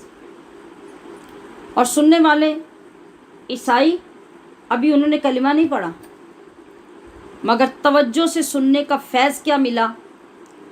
اور سننے والے عیسائی، ابھی انہوں نے کلمہ نہیں پڑھا، مگر توجہ سے سننے کا فیض کیا ملا؟